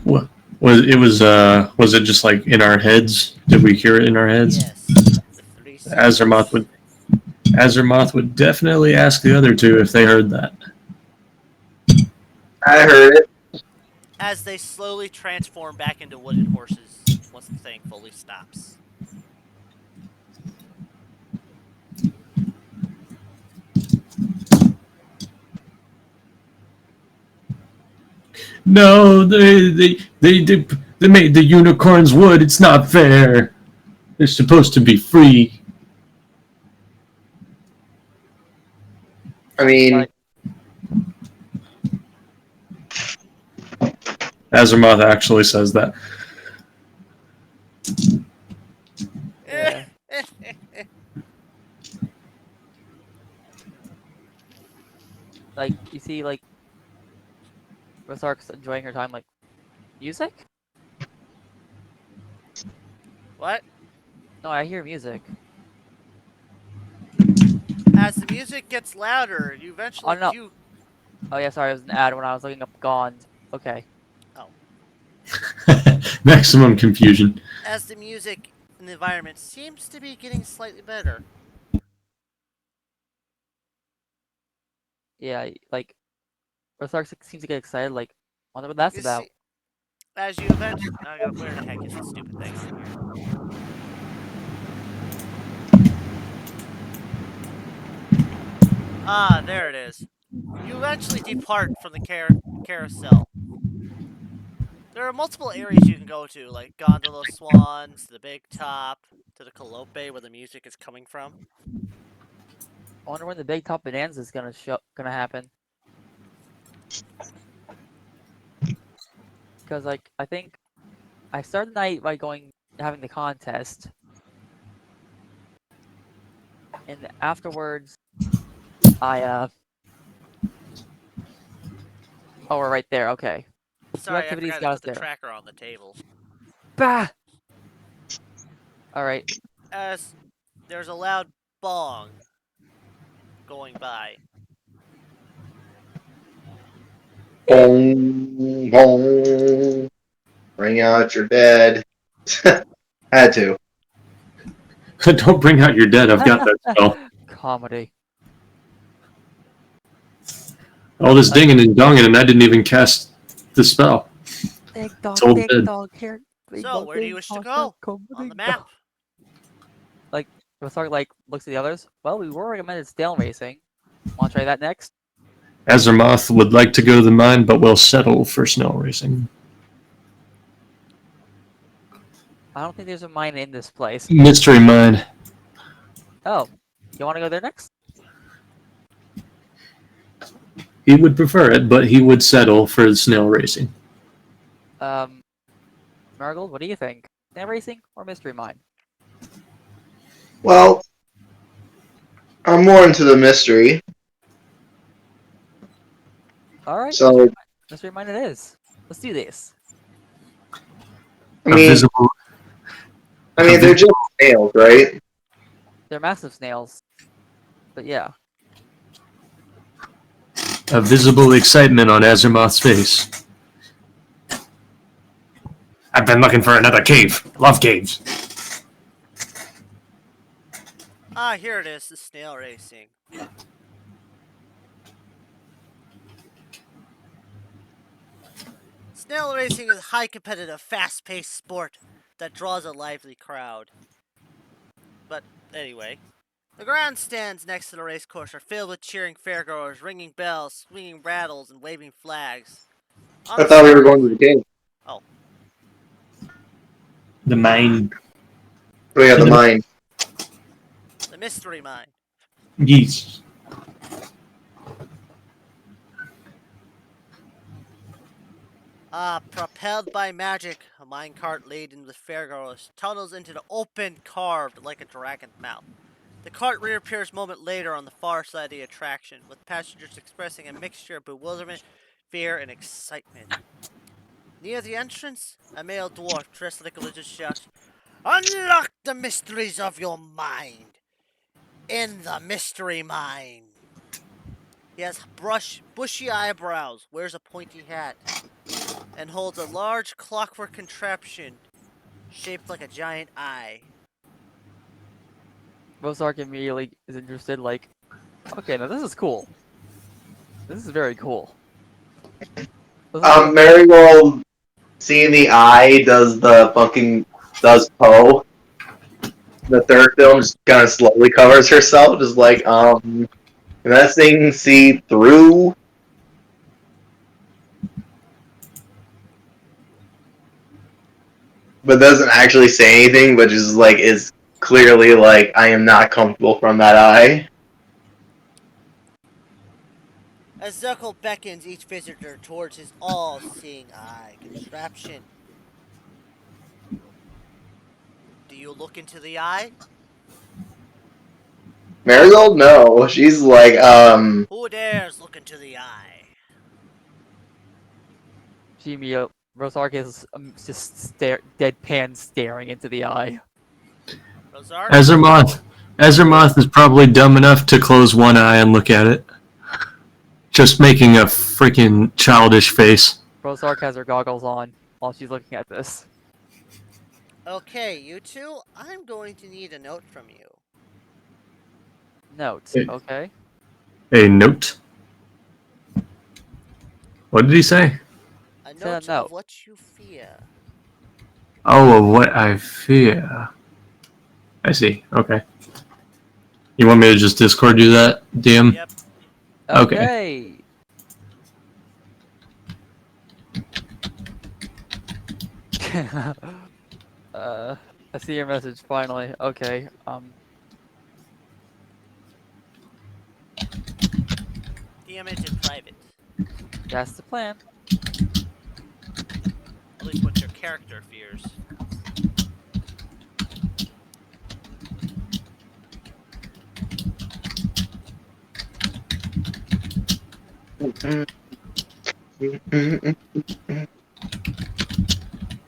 What was it just like in our heads? Did we hear it in our heads? yes, the 3 sisters. Azermoth would definitely ask the other two if they heard that. I heard it. As they slowly transform back into wooden horses once the thing fully stops. No, they made the unicorns wood. It's not fair. They're supposed to be free. I mean, Like, Azimuth actually says that. yeah. Like, you see, like, Rosark's enjoying her time, like, music? What? No, I hear music. As the music gets louder, you Oh, eventually no. do. Oh, yeah, sorry, it was an ad when I was looking up Gond. Okay. Oh. Maximum confusion. As the music in the environment seems to be getting slightly better. Yeah, like, Rosark seems to get excited, like, wonder what that's You about. see, as you eventually. Where the heck is this stupid thing on here? Ah, there it is. You eventually depart from the carousel. There are multiple areas you can go to, like Gondola Swans, the Big Top, to the Calope where the music is coming from. I wonder when the big top bonanza is gonna happen. Because, like, I think I started the night by having the contest, and afterwards, I. Oh, we're right there. Okay. Two Sorry, I activities forgot to got us put the there. tracker on the table. Bah! Alright. As there's a loud bong going by. boom, boom. Bring out your dead. Had to. Don't bring out your dead. I've got that spell. Comedy. All this Like, dinging and donging, and I didn't even cast the spell. big It's all dead. dog, here. Big So, dog, where do you big wish to dog, go? come, On the big map. dog. Like, Rosark, like, looks at the others. Well, we were recommended snail racing. Wanna try that next? Azermoth would like to go to the mine, but will settle for snail racing. I don't think there's a mine in this place. Mystery mine. Oh. You wanna go there next? He would prefer it, but he would settle for snail racing. Marigold, what do you think? Snail racing or mystery mine? Well, I'm more into the mystery. Alright, So, mystery mine it is. Let's do this. I A mean, visible, they're just snails, right? They're massive snails. But yeah. a visible excitement on Azermoth's face. I've been looking for another cave. Love caves. Ah, here it is, the snail racing. Snail racing is a high competitive, fast paced sport that draws a lively crowd. But anyway, the grandstands next to the racecourse are filled with cheering fairgoers, ringing bells, swinging rattles, and waving flags. On I the thought we were start, going to the game. The mine. Oh yeah, the mine. the mystery mine. Geese. Propelled by magic, a minecart laden with fairgoers tunnels into the open, carved like a dragon's mouth. The cart reappears a moment later on the far side of the attraction, with passengers expressing a mixture of bewilderment, fear, and excitement. Near the entrance, a male dwarf dressed like a wizard shouts, "Unlock the mysteries of your mind in the mystery mine." He has bushy eyebrows, wears a pointy hat, and holds a large clockwork contraption shaped like a giant eye. Rosark immediately is interested, like, okay, now this is cool. This is very cool. Marigold, seeing the eye does Poe. The third film just kind of slowly covers herself, just like, can that thing see through? But doesn't actually say anything, but just like is clearly like, I am not comfortable from that eye. As Zirkle beckons each visitor towards his all-seeing eye contraption. Do you look into the eye? Marigold? No. She's like, Who dares look into the eye? Jimmy, Rosark is just deadpan staring into the eye. Rosark? Azermoth is probably dumb enough to close one eye and look at it. Just making a freaking childish face. Rosark has her goggles on while she's looking at this. Okay, you two, I'm going to need a note from you. Note, Hey. okay? A note? What did he say? A Said a note note. of what you fear. Oh, of what I fear. I see. Okay. You want me to just Discord you that, DM? Yep. Okay. I see your message finally. Okay. DM it in private. That's the plan. At least what your character fears.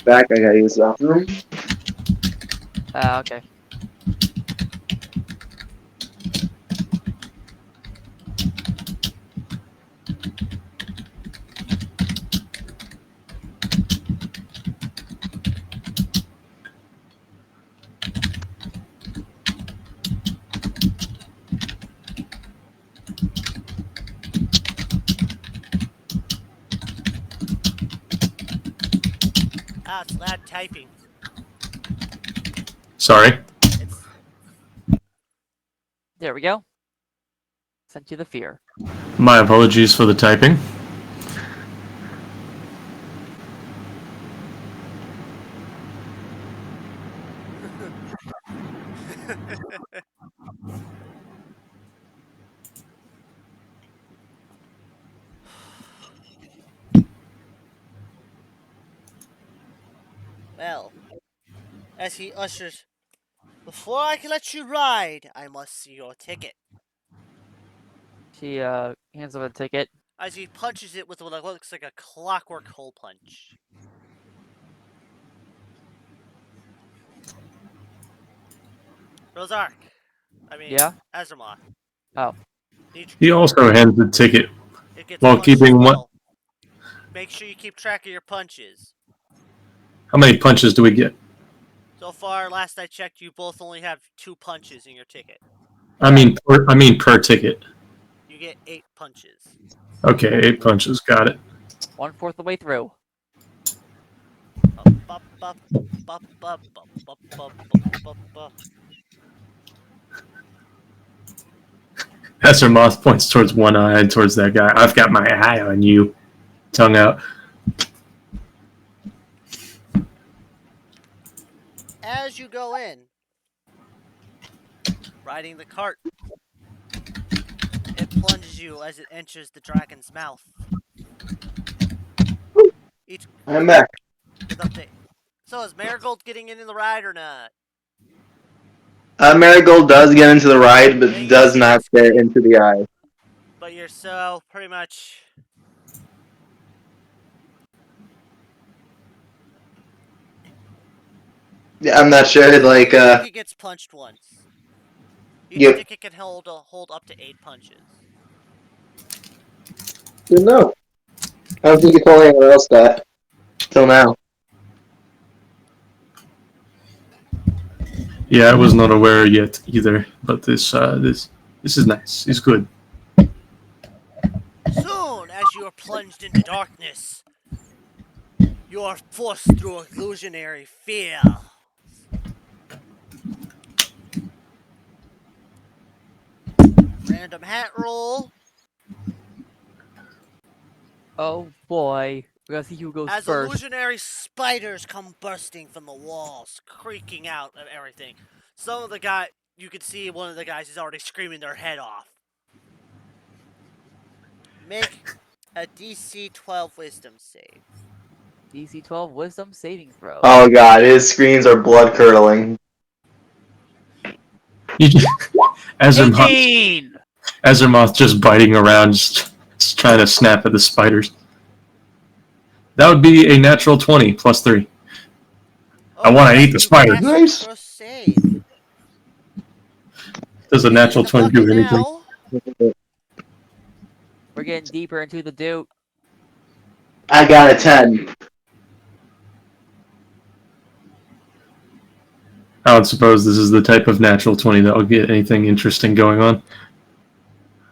back, I gotta use the bathroom. Okay. Ah, it's loud typing. Sorry. It's There we go. Sent you the fear. My apologies for the typing. well. As he ushers, before I can let you ride, I must see your ticket. She hands over the ticket. As he punches it with what looks like a clockwork hole punch. Rosark. Yeah? Azermoth. Oh. He also hands the ticket It gets while punched keeping as one. well. Make sure you keep track of your punches. How many punches do we get? So far, last I checked, you both only have 2 punches in your ticket. I mean per ticket. You get 8 punches. Okay, 8 punches. Got it. 1/4 of the way through. Moth points towards one eye and towards that guy. I've got my eye on you. Tongue out. As you go in, riding the cart, it plunges you as it enters the dragon's mouth. I'm back. With update. So is Marigold getting in the ride or not? Marigold does get into the ride, but Dang it, does she not gets get kicked. into the eye. But you're so pretty much. Yeah, I'm not sure. Like, Your ticket gets punched once. Each Yep. ticket can hold up to 8 punches. No. I don't think you told anyone else that till now. Yeah, I was not aware yet either. But this is nice. It's good. Soon as you are plunged into darkness, you are forced through illusionary fear. Random hat roll. Oh boy. We gotta see who goes As first. illusionary spiders come bursting from the walls, creaking out and everything. Some of the guy, you can see one of the guys is already screaming their head off. Make a DC 12 Wisdom save. DC 12 Wisdom saving throw. Oh god, his screens are blood curdling. Azermoth 18! just biting around, just trying to snap at the spiders. That would be a natural 20 plus 3. I wanna eat the you spider. pass Nice. your save. Does a You natural in the 20 do bucket anything? now. We're getting deeper into the dude. I got a 10. I would suppose this is the type of natural 20 that will get anything interesting going on.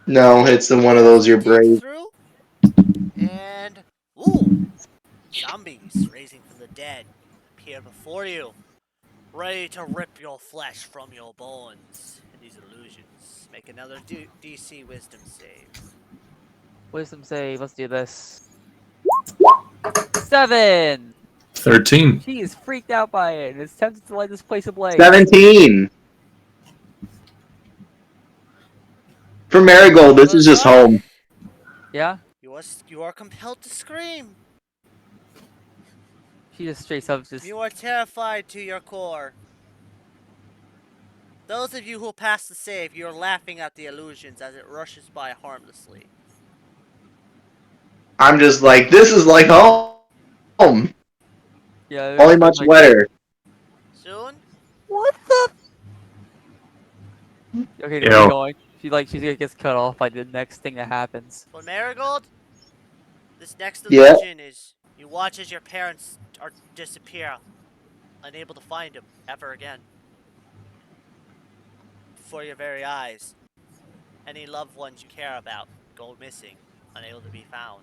No, it's the one of those you're Dig brave. through, and zombies raising from the dead appear before you, ready to rip your flesh from your bones. In these illusions, make another DC Wisdom save. Wisdom save, let's do this. 7! 13. She is freaked out by it and is tempted to light this place ablaze. 17. For Marigold, this is just Rosar, home. Yeah? You are compelled to scream. She just straight up just... You are terrified to your core. Those of you who pass the save, you are laughing at the illusions as it rushes by harmlessly. I'm just like, this is like home. Yeah, Only much like, wetter. Soon, what the... Okay, keep Ew. going. She gonna gets cut off by the next thing that happens. for Marigold, this next Yeah. illusion is you watch as your parents disappear, unable to find them ever again. Before your very eyes, any loved ones you care about go missing, unable to be found.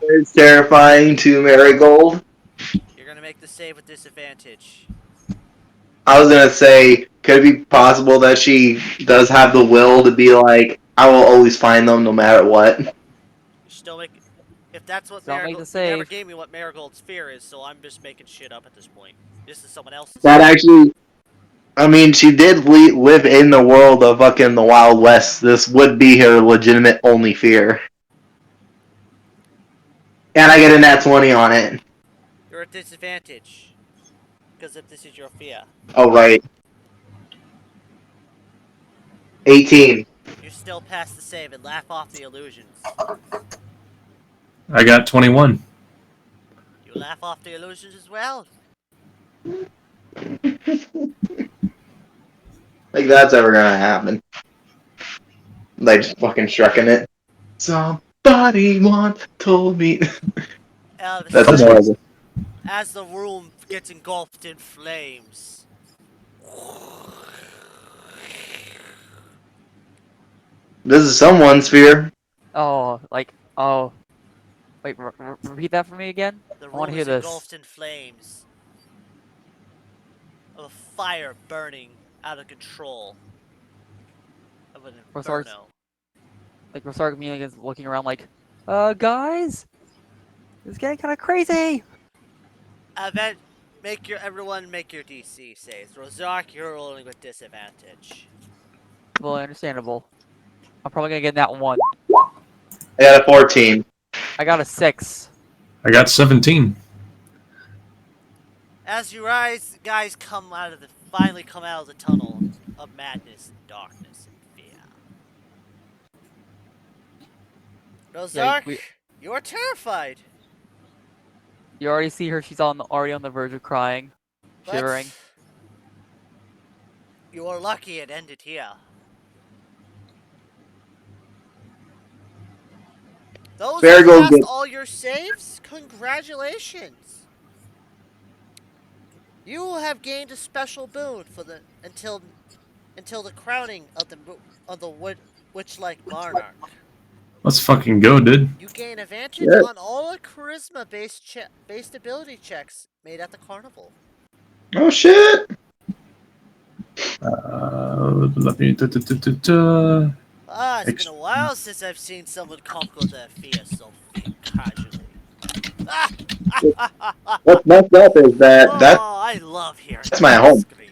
It's terrifying to Marigold. You're gonna make the save with disadvantage. I was gonna say, could it be possible that she does have the will to be like, I will always find them no matter what? You still make. If that's what Still make Marigold. the You never save. gave me what Marigold's fear is, so I'm just making shit up at this point. This is someone else's. That actually, I mean, she did live in the world of fucking the Wild West. This would be her legitimate only fear. And I get a nat 20 on it. You're at disadvantage. Because if this is your fear. Oh, right. 18. You still pass the save and laugh off the illusions. I got 21. You laugh off the illusions as well. Like, that's ever gonna happen. Like, just fucking shrugging it. Somebody once told me. That's Sudden, horrible. as the room gets engulfed in flames. This is someone's fear. Oh, like, oh. Wait, repeat that for me again? The I wanna room hear is this. engulfed in flames. Of a fire burning out of control. Of an Rosar's- inferno. Like, Rosark Mealing is looking around like, guys? It's getting kind of crazy! Everyone make your DC saves. Rozark, you're rolling with disadvantage. Well, understandable. I'm probably gonna get that one. I got a 14. I got a 6. I got 17. As you guys finally come out of the tunnel of madness and darkness and fear. Rozark, you are terrified. You already see her, she's already on the verge of crying. But Shivering. you are lucky it ended here. Those who Marigold passed gets- all your saves, congratulations. You have gained a special boon for the until the crowning of the witch-like monarch. Let's fucking go, dude. You gain advantage Yeah. on all charisma-based ability checks made at the carnival. Oh shit! Let me. It's been a while since I've seen someone conquer their fear so casually. What's messed up is that Oh, that's I love hearing that's my that home. scream.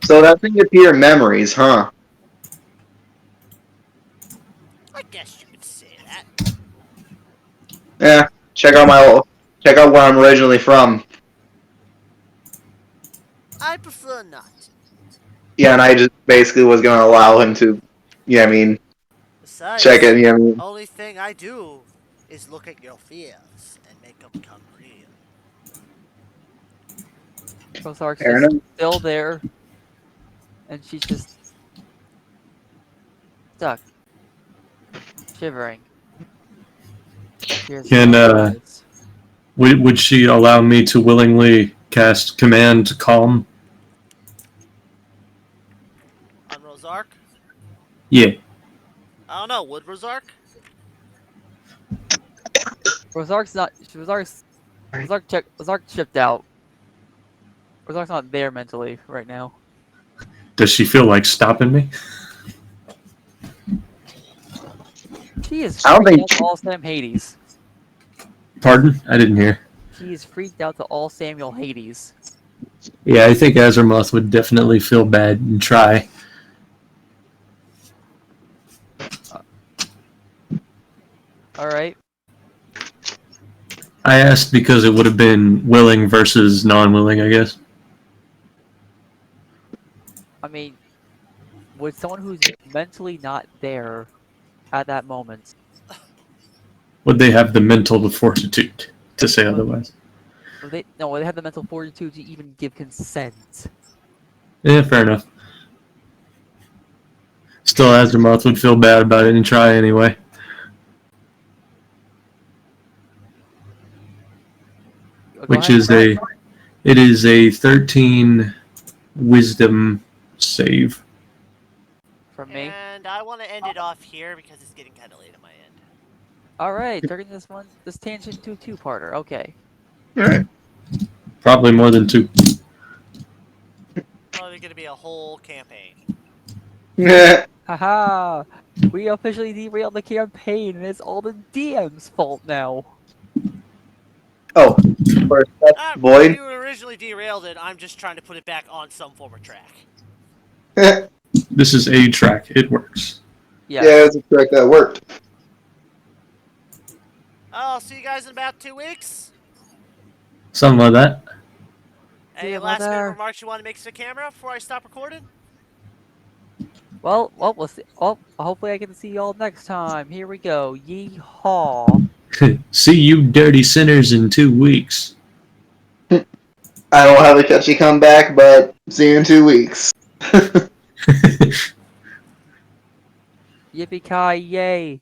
So that's into your memories, huh? I guess you could say that. Yeah. Check out where I'm originally from. I prefer not to. Yeah, and I just basically was gonna allow him to, check Besides, it. only thing I do is look at your fears and make them come real. Rosark's Fair just enough. still there, and she's just stuck, shivering. Tears Can in her eyes. would she allow me to willingly cast command calm? On Rosark? Yeah. I don't know, would Rosark? Rosark's not. Rosark chipped out. Rosark's not there mentally right now. Does she feel like stopping me? She is I don't freaked think. out to all Sam Hades. Pardon? I didn't hear. She is freaked out to all Samuel Hades. Yeah, I think Azeroth would definitely feel bad and try. Alright. I asked because it would have been willing versus non-willing, I guess. I mean, would someone who's mentally not there at that moment, Would they have the mental fortitude to say otherwise? would they have the mental fortitude to even give consent? Yeah, fair enough. Still, Azeroth would feel bad about it and try anyway. Go Which ahead, is Brett. it is a 13 wisdom save. From me. And I want to end it off here because it's getting kind of late on my end. Alright, turning this tangent to a two-parter. Okay. Alright. Probably more than 2. Probably going to be a whole campaign. Haha! We officially derailed the campaign, and it's all the DM's fault now. Oh, first up, Void. You originally derailed it, I'm just trying to put it back on some form of track. This is a track. It works. Yes. Yeah, it's a trick that worked. I'll see you guys in about 2 weeks. Something like that. See Any you last minute later. remarks you want to make to the camera before I stop recording? Well, we'll see. Well, hopefully I get to see y'all next time. Here we go. Yeehaw. See you dirty sinners in 2 weeks. I don't have a catchy comeback, but see you in 2 weeks. Yippee-ki-yay.